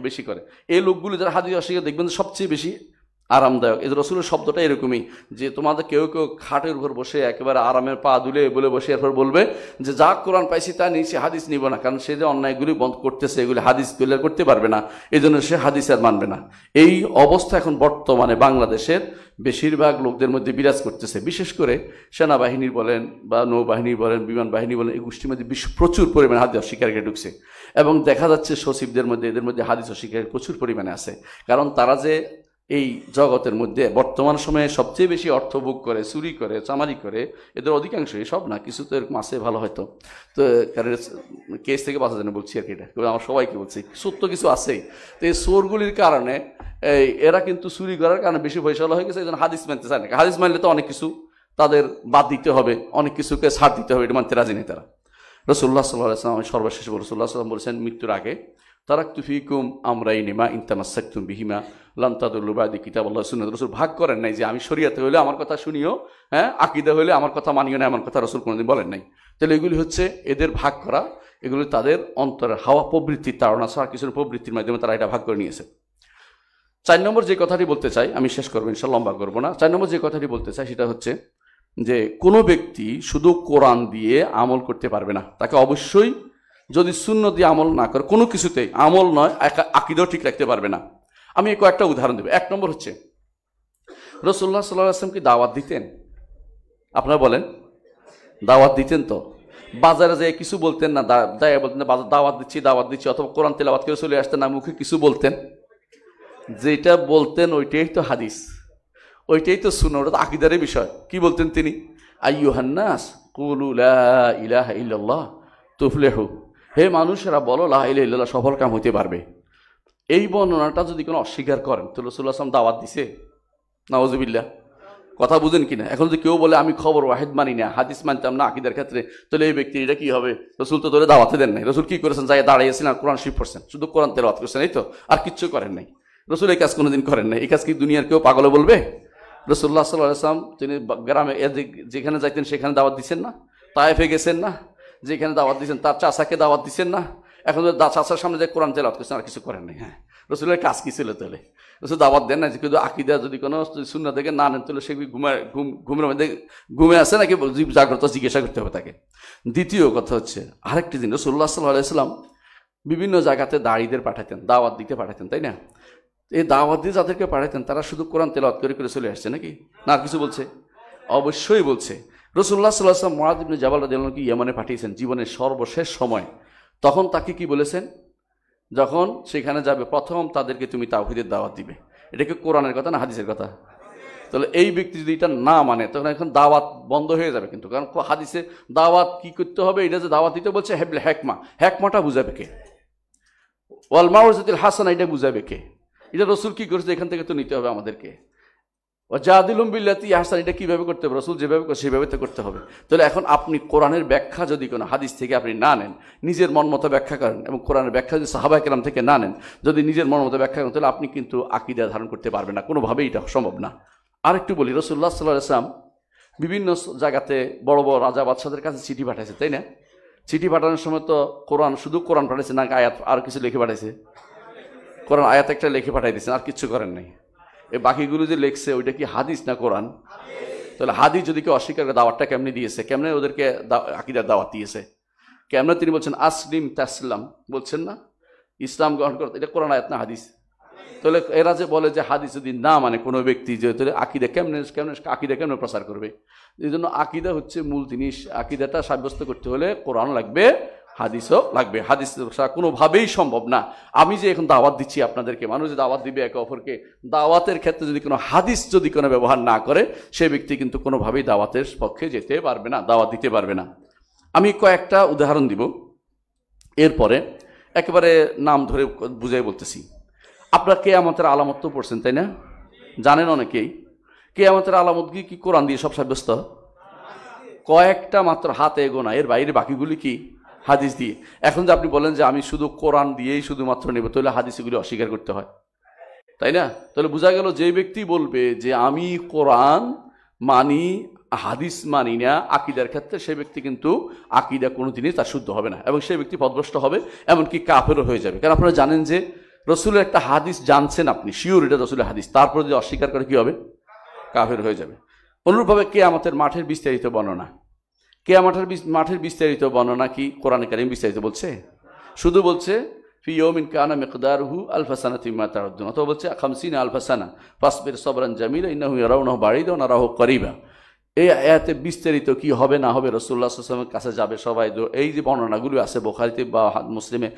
বেশি করে। এই লোকগুলো যারা হাদিস অস্বীকার দেখবেন সবচেয়ে বেশি আরামদায়ক। এই রসুলের শব্দটা এরকমই, যে তোমাদের কেউ কেউ খাটের উপর বসে একেবারে আরামের পা দুলে বলে বসে এরপর বলবে যে যা কোরআন পাইছি তা নিয়েছি, হাদিস নিব না, কারণ সে যে অন্যায়গুলি বন্ধ করতেছে এগুলি হাদিস তুলে করতে পারবে না, এই জন্য সে হাদিস আর মানবে না। এই অবস্থা এখন বর্তমানে বাংলাদেশের বেশিরভাগ লোকদের মধ্যে বিরাজ করতেছে। বিশেষ করে সেনাবাহিনীর বলেন বা নৌবাহিনী বলেন, বিমান বাহিনী বলেন, এই গোষ্ঠীর মধ্যে প্রচুর পরিমাণে হাদিস অস্বীকারীরা ঢুকছে। এবং দেখা যাচ্ছে সচিবদের মধ্যে, এদের মধ্যে হাদিস অস্বীকারী প্রচুর পরিমাণে আছে। কারণ তারা যে এই জগতের মধ্যে বর্তমান সময়ে সবচেয়ে বেশি অর্থ ভোগ করে, চুরি করে, চামারি করে, এদের অধিকাংশই, সব না, কিছু তো এরকম আছে ভালো হয়তো, তো কেস থেকে বাঁচা যায় বলছি আর কি, এটা আমার সবাইকে বলছি, সত্য কিছু আছেই। তো এই চোরগুলির কারণে এরা কিন্তু চুরি করার কারণে বেশি পয়সাওয়ালা হয়ে গেছে, এই জন্য হাদিস মানতে চায় না। হাদিস মানলে তো অনেক কিছু তাদের বাদ দিতে হবে, অনেক কিছুকে ছাড় দিতে হবে, এটা মানতে রাজি নেই তারা। রাসূলুল্লাহ সাল্লাল্লাহু আলাইহি ওয়াসাল্লাম সর্বশেষ রাসূলুল্লাহ সাল্লাল্লাহু আলাইহি ওয়াসাল্লাম বলেছেন মৃত্যুর আগে, তারাকতু ফীকুম আমরাইনি মা ইন তামাসসাকতুম বিহিমা লান তাদুল্লু বাদি কিতাবুল্লাহ সুন্নাহ। রাসূল ভাগ করেন নাই যে আমি শরীয়তে হইলে আমার কথা শুনিও, হ্যাঁ, আকীদা হইলে আমার কথা মানিও না, এমন কথা রাসূল কোনোদিন বলেন নাই। তাহলে এগুলি হচ্ছে এদের ভাগ করা, এগুলি তাদের অন্তরের হাওয়া প্রবৃত্তির তাড়না ছাড়া কিছুর প্রবৃত্তির মাধ্যমে তারা এটা ভাগ করে নিয়েছে। 4 নম্বর যে কথাটি বলতে চাই, আমি শেষ করবো ইনশাআল্লাহ, লম্বা করবো না। 4 নম্বর যে কথাটি বলতে চাই সেটা হচ্ছে যে কোনো ব্যক্তি শুধু কোরআন দিয়ে আমল করতে পারবে না, তাকে অবশ্যই যদি সুন্নাত দিয়ে আমল না করে কোনো কিছুতেই আমল নয়, আকীদাও ঠিক রাখতে পারবে না। আমি কয়েকটা উদাহরণ দেব। 1 নম্বর হচ্ছে রাসূলুল্লাহ সাল্লাল্লাহু আলাইহি ওয়াসাল্লাম কি দাওয়াত দিতেন? আপনারা বলেন, দাওয়াত দিতেন তো? বাজারে যেয়ে কিছু বলতেন না, বলতেন দাওয়াত দিচ্ছি, অথবা কোরআন তেলাওয়াত করে চলে আসতেন না, মুখে কিছু বলতেন, যেটা বলতেন ওইটাই তো হাদিস, ওইটাই তো সুন্নাহ, ওটা তো আকীদারই বিষয়। কি বলতেন তিনি? আইয়ুহান নাস কুলু লা ইলাহা ইল্লাল্লাহ তুফলিহু, হে মানুষেরা বলো লা ইলাহা ইল্লাল্লাহ, সফল কাম হইতে পারবে। এই বর্ণনাটা যদি কোনো অস্বীকার করেন, তো রাসূলুল্লাহ সাল্লাল্লাহু আলাইহি ওয়াসাল্লাম দাওয়াত দিছে? নাউযুবিল্লাহ। কথা বুঝেন কিনা? এখন যদি কেউ বলে আমি খবর ওয়াহিদ মানি না, হাদিস মানতাম না আকীদার ক্ষেত্রে, তাহলে এই ব্যক্তির এটা কি হবে? রাসূল তো ধরে দাওয়াতে দেন নাই। রাসূল কি করেছেন? যাই দাঁড়িয়েছেন আর কোরআন শরীফ পড়ছেন, শুধু কোরআন তেলাওয়াত করছেন, এই তো, আর কিচ্ছু করেন নাই। রাসূল এই কাজ কোনোদিন করেন নাই। এই কাজ কি দুনিয়ার কেউ পাগলে বলবে? রাসূলুল্লাহ সাল্লাল্লাহু আলাইহি ওয়াসাল্লাম তিনি গ্রামে যেখানে যাইতেন সেখানে দাওয়াত দিচ্ছেন না? তায়েফে গেছেন না, যেখানে দাওয়াত দিচ্ছেন তার চাচাকে দাওয়াত দিচ্ছেন না? এখন চাচার সামনে যে কোরআন তেলাওয়াত করছেন, আর কিছু করেন নাই। হ্যাঁ, রাসূলের কাজ কি ছিল তাহলে? রাসূল দাওয়াত দেন না যে কিন্তু আকীদা যদি কোনো সুন্নাহ থেকে না নেন তাহলে সে ঘুমের মধ্যে ঘুমে আসে নাকি জাগ্রত, জিজ্ঞাসা করতে হবে তাকে। দ্বিতীয় কথা হচ্ছে আরেকটি দিন রাসূলুল্লাহ সাল্লাল্লাহু আলাইহি ওয়াসাল্লাম বিভিন্ন জায়গাতে দাড়িদের পাঠাতেন, দাওয়াত দিতে পাঠাতেন, তাই না? এই দাওয়াত দিয়ে যাদেরকে পাঠাতেন তারা শুধু কোরআন তেলাওয়াত করে করে চলে আসছে নাকি? না, কিছু বলছে? অবশ্যই বলছে। রাসূলুল্লাহ সাল্লাল্লাহু আলাইহি ওয়াসাল্লাম মুআয ইবনে জাবাল রাদিয়াল্লাহু আনহু ইয়ামানে পাঠিয়েছেন জীবনের সর্বশেষ সময়। তখন তাকে কি বলেছেন? যখন সেখানে যাবে প্রথম তাদেরকে তুমি তাওহীদের দাওয়াত দিবে। এটা কি কোরআনের কথা না হাদিসের কথা? তাহলে এই ব্যক্তি যদি এটা না মানে তখন এখন দাওয়াত বন্ধ হয়ে যাবে। কিন্তু কারণ হাদিসে দাওয়াত কি করতে হবে, এটা যে দাওয়াত দিতে বলছে হেবলে হেকমাটা বুঝাবে কে? ওয়াল মাউইজাতুল হাসানা, এটা বুঝাবে কে? এটা রাসূল কি করেছে এখান থেকে তো নিতে হবে আমাদেরকে। ওয়াজাদিলুম বিল্লাতি আহসান, এটা কিভাবে করতে হবে? রাসূল যেভাবে করে সেভাবে তো করতে হবে। তাহলে এখন আপনি কোরআনের ব্যাখ্যা যদি কোনো হাদিস থেকে আপনি না নেন, নিজের মন মতো ব্যাখ্যা করেন, এবং কোরআনের ব্যাখ্যা যদি সাহাবায়ে কেরাম থেকে না নেন, যদি নিজের মন মতো ব্যাখ্যা করেন, তাহলে আপনি কিন্তু আকীদা ধারণ করতে পারবেন না, কোনোভাবেই এটা সম্ভব না। আরেকটু বলি, রাসূলুল্লাহ সাল্লাল্লাহু আলাইহি ওয়াসাল্লাম বিভিন্ন জায়গাতে বড় বড় রাজা বাদশাদের কাছে চিঠি পাঠাইছে, তাই না? চিঠি পাঠানোর সময় তো শুধু কোরআন পাঠাইছে না, আয়াত আর কিছু লিখে পাঠাইছে? কোরআন আয়াত একটা লিখে পাঠাই দিয়েছেন, আর কিচ্ছু করেন নাই। এই বাকিগুলো যে লেখছে ওইটা কি হাদিস না কোরআন? তাহলে হাদিস যদি কেউ অস্বীকার করে, দাওয়াতটা কেমনি দিয়েছে, কেমনে ওদেরকে আকীদার দাওয়াত দিয়েছে, কেমনে তিনি বলছেন আসলিম তাসলাম, বলছেন না ইসলাম গ্রহণ করতে, এটা কোরআন আয়াত না হাদিস? তাহলে এরা যে বলে যে হাদিস যদি না মানে কোনো ব্যক্তি, যে তাহলে আকীদা কেমনে প্রচার করবে? এই জন্য আকীদা হচ্ছে মূল জিনিস। আকীদাটা সাব্যস্ত করতে হলে কোরআন লাগবে, হাদিসও লাগবে। হাদিস কোনোভাবেই সম্ভব না। আমি যে এখন দাওয়াত দিচ্ছি আপনাদেরকে, মানুষ যে দাওয়াত দিবে একে অপরকে, দাওয়াতের ক্ষেত্রে যদি কোনো হাদিস যদি কোনো ব্যবহার না করে, সে ব্যক্তি কিন্তু কোনোভাবেই দাওয়াতের পক্ষে যেতে পারবে না, দাওয়াত দিতে পারবে না। আমি কয়েকটা উদাহরণ দিব, এরপরে একেবারে নাম ধরে বুঝাই বলতেছি। আপনারা কিয়ামতের আলামত তো পড়ছেন, তাই না? জানেন অনেকেই। কিয়ামতের আলামত কি কোরআন দিয়ে সব সাব্যস্ত? কয়েকটা মাত্র হাতে গোনা, এর বাইরে বাকিগুলি কি হাদিস দিয়ে। এখন যে আপনি বলেন যে আমি শুধু কোরআন দিয়েই শুধুমাত্র নেব, তাহলে হাদিসগুলি অস্বীকার করতে হয়, তাই না? তাহলে বোঝা গেল যে ব্যক্তি বলবে যে আমি কোরআন মানি, হাদিস মানি না আকীদার ক্ষেত্রে, সে ব্যক্তি কিন্তু আকীদা কোনোদিনই তার শুদ্ধ হবে না, এবং সেই ব্যক্তি পথভ্রষ্ট হবে, এমনকি কাফেরও হয়ে যাবে। কারণ আপনারা জানেন যে রসুলের একটা হাদিস জানছেন আপনি, শিওর এটা রসুলের হাদিস, তারপরে যদি অস্বীকার করে কি হবে? কাফের হয়ে যাবে। অনুরূপভাবে কিয়ামতের মাঠের বিস্তারিত বর্ণনা, কিয়ামতের মাঠের বিস্তারিত বর্ণনা কি কোরআনে কারীম বিস্তারিত বলছে? শুধু বলছে ফি ইয়াউমিন কানা মিকদারুহু আলফা সানাতিন মিম্মা তাউদ্দুন, অথবা বলছে 50 আলফা সানা ফাসবির সাবরান জামিলা ইন্নাহু ইয়ারাউনাহু বাঈদা ওয়া নারাহু করিবা। এই আয়াতে বিস্তারিত কি হবে না হবে, রাসূলুল্লাহ সাল্লাল্লাহু আলাইহি ওয়াসাল্লামের কাছে যাবে সবাই, এই যে বর্ণনাগুলো আছে বুখারীতে বা মুসলিমে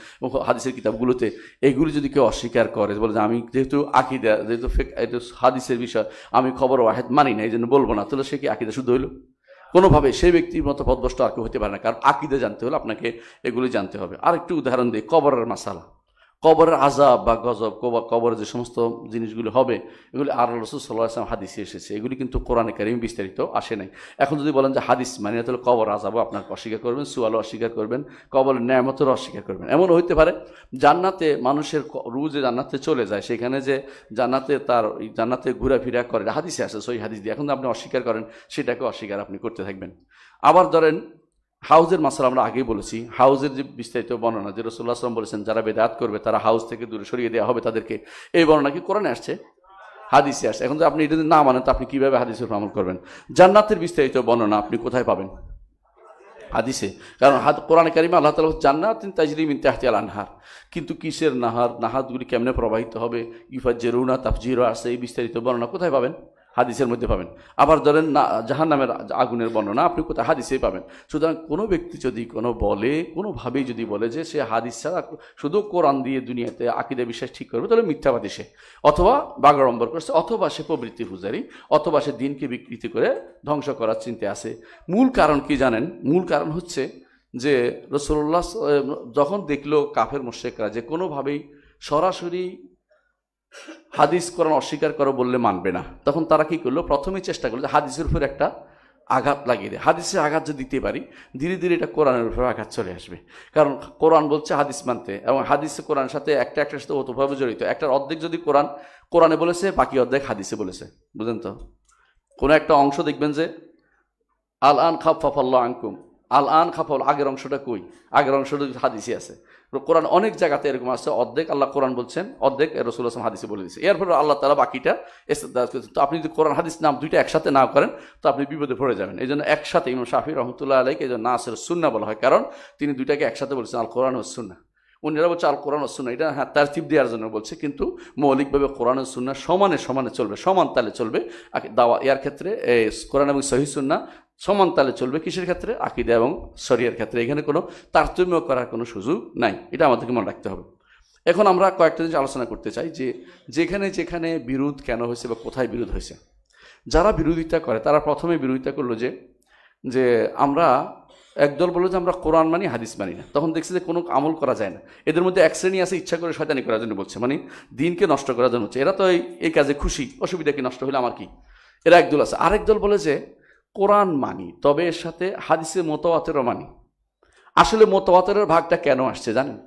হাদিসের কিতাবগুলোতে, এইগুলি যদি কেউ অস্বীকার করে, বলে যে আমি যেহেতু আকীদা, যেহেতু হাদিসের বিষয় আমি খবর ওয়াহিদ মানি না, এই জন্য বলবো না, তাহলে সে কি আকীদা শুদ্ধ হইল? কোনোভাবে সেই ব্যক্তির মতো পথভ্রষ্ট আর কেউ হতে পারে না। কারণ আকীদা জানতে হলে আপনাকে এগুলি জানতে হবে। আরেকটু উদাহরণ দিই, কবরের মাসালা, কবরের আযাব বা গজব, কবরের যে সমস্ত জিনিসগুলো হবে, এগুলি আল্লাহ রাসূল সাল্লাল্লাহু আলাইহি ওয়াসাল্লাম হাদিসে এসেছে, এগুলি কিন্তু কোরআনে কারীমে বিস্তারিত আসে নাই। এখন যদি বলেন যে হাদিস মানে, তাহলে কবর আযাবও আপনাকে অস্বীকার করবেন, সুয়ালও অস্বীকার করবেন, কবরের নেয়ামতেরও অস্বীকার করবেন। এমন হইতে পারে জান্নাতে মানুষের রূহ যে জান্নাতে চলে যায়, সেখানে যে জান্নাতে ঘোরাফেরা করে, হাদিসে আসে, সহিহ হাদিস দিয়ে। এখন আপনি অস্বীকার করেন, সেটাকে অস্বীকার আপনি করতে থাকবেন। আবার ধরেন হাউজের মাসালা, আমরা আগেই বলেছি, হাউজের যে বিস্তারিত বর্ণনা, যে রাসূলুল্লাহ সাল্লাল্লাহু আলাইহি ওয়াসাল্লাম বলেছেন যারা বেদাত করবে তারা হাউজ থেকে দূরে সরিয়ে দেওয়া হবে তাদেরকে, এই বর্ণনা কি কোরআনে আসছে? হাদিসে আসছে। এখন যদি আপনি এটা না মানেন, তো আপনি কিভাবে হাদিসের উপর আমল করবেন? জান্নাতের বিস্তারিত বর্ণনা আপনি কোথায় পাবেন? হাদিসে। কারণ কোরআনে কারীমে আল্লাহ তাআলা জান্নাতিন তাজরি মিন তাহতিহাল আনহার, কিন্তু কিসের নাহার, নাহারগুলি কেমনে প্রবাহিত হবে, ইউফাজ্জিরুনা তাফজিরা আছে, এই বিস্তারিত বর্ণনা কোথায় পাবেন? হাদিসের মধ্যে পাবেন। আবার ধরেন না জাহান্নামের আগুনের বর্ণনা আপনি কোথায়? হাদিসেই পাবেন। সুতরাং কোনো ব্যক্তি যদি কোনোভাবেই যদি বলে যে সে হাদিস ছাড়া শুধু কোরআন দিয়ে দুনিয়াতে আকীদা বিশ্বাস ঠিক করবে, তাহলে মিথ্যাবাদী সে, অথবা বাগাড়ম্বর করছে, অথবা সে প্রবৃত্তি পূজারী, অথবা সে দিনকে বিকৃতি করে ধ্বংস করার চিন্তা আছে। মূল কারণ কি জানেন? মূল কারণ হচ্ছে যে রাসূলুল্লাহ যখন দেখলো কাফের মুশরিকরা যে কোনোভাবেই সরাসরি হাদিস কোরআন অস্বীকার করো বললে মানবে না, তখন তারা কি করলো? প্রথমেই চেষ্টা করলো হাদিসের উপর একটা আঘাত লাগিয়ে দেয়। হাদিসে আঘাত যদি দিতে পারি, ধীরে ধীরে এটা কোরআনের উপর আঘাত চলে আসবে। কারণ কোরআন বলছে হাদিস মানতে, এবং হাদিসে কোরআনের সাথে একটার সাথে ওতভাবে জড়িত। একটার অর্ধেক যদি কোরআনে বলেছে, বাকি অর্ধেক হাদিসে বলেছে, বুঝেন তো? কোনো একটা অংশ দেখবেন যে আল আন খাফফাল্লাহু আনকুম, আল আন খাফল, আগের অংশটা কই? আগের অংশটা হাদিসে আছে। কোরআন অনেক জায়গাতে এরকম আছে, অর্ধেক আল্লাহ কোরআন বলছেন, অর্ধেক রাসূলুল্লাহ সাল্লাল্লাহু আলাইহি ওয়াসাল্লাম হাদিসে বলে দিয়েছে। এরপর আল্লাহ তাআলা বাকিটা ইস্তেদলাল করেছেন। তো আপনি যদি কোরআন হাদিস নাম দুইটা একসাথে না করেন, তো আপনি বিপদে পড়ে যাবেন। এই জন্য একসাথে ইমাম শাফিঈ রাহমাতুল্লাহ আলাইহি এই জন্য নাসির সুন্নাহ বলা হয়, কারণ তিনি দুইটাকে একসাথে বলেছেন, আল কোরআন ও সুন্নাহ। উনিরা বলছে আল কোরআন ও সুন্নাহ, এটা হ্যাঁ তারতিব দেওয়ার জন্য বলছে, কিন্তু মৌলিকভাবে কোরআন ও সুন্নাহ সমানে সমানে চলবে, সমান তালে চলবে। দাওয়া ইয়ার ক্ষেত্রে কোরআন এবং সহিহ সুন্নাহ সমান তালে চলবে। কিসের ক্ষেত্রে? আকীদা এবং শরীয়তের ক্ষেত্রে। এখানে কোনো তারতম্য করার কোনো সুযোগ নাই, এটা আমাদেরকে মনে রাখতে হবে। এখন আমরা কয়েকটা জিনিস আলোচনা করতে চাই, যে যেখানে যেখানে বিরোধ কেন হয়েছে বা কোথায় বিরোধ হয়েছে। যারা বিরোধিতা করে তারা প্রথমে বিরোধিতা করলো যে আমরা একদল বললো যে আমরা কোরআন মানি, হাদিস মানি না। তখন দেখছি যে কোনো আমল করা যায় না। এদের মধ্যে এক শ্রেণী আছে ইচ্ছা করে শয়তানি করার জন্য বলছে, মানে দিনকে নষ্ট করার জন্য হচ্ছে। এরা তো এই কাজে খুশি, অসুবিধা কি, নষ্ট হলে আমার কি? এরা একদল আছে। আরেক দল বলে যে কোরআন মানি, তবে এর সাথে হাদিসের মুতাওয়াতিরও মানি। আসলে মুতাওয়াতিরের ভাগটা কেন আসছে জানেন?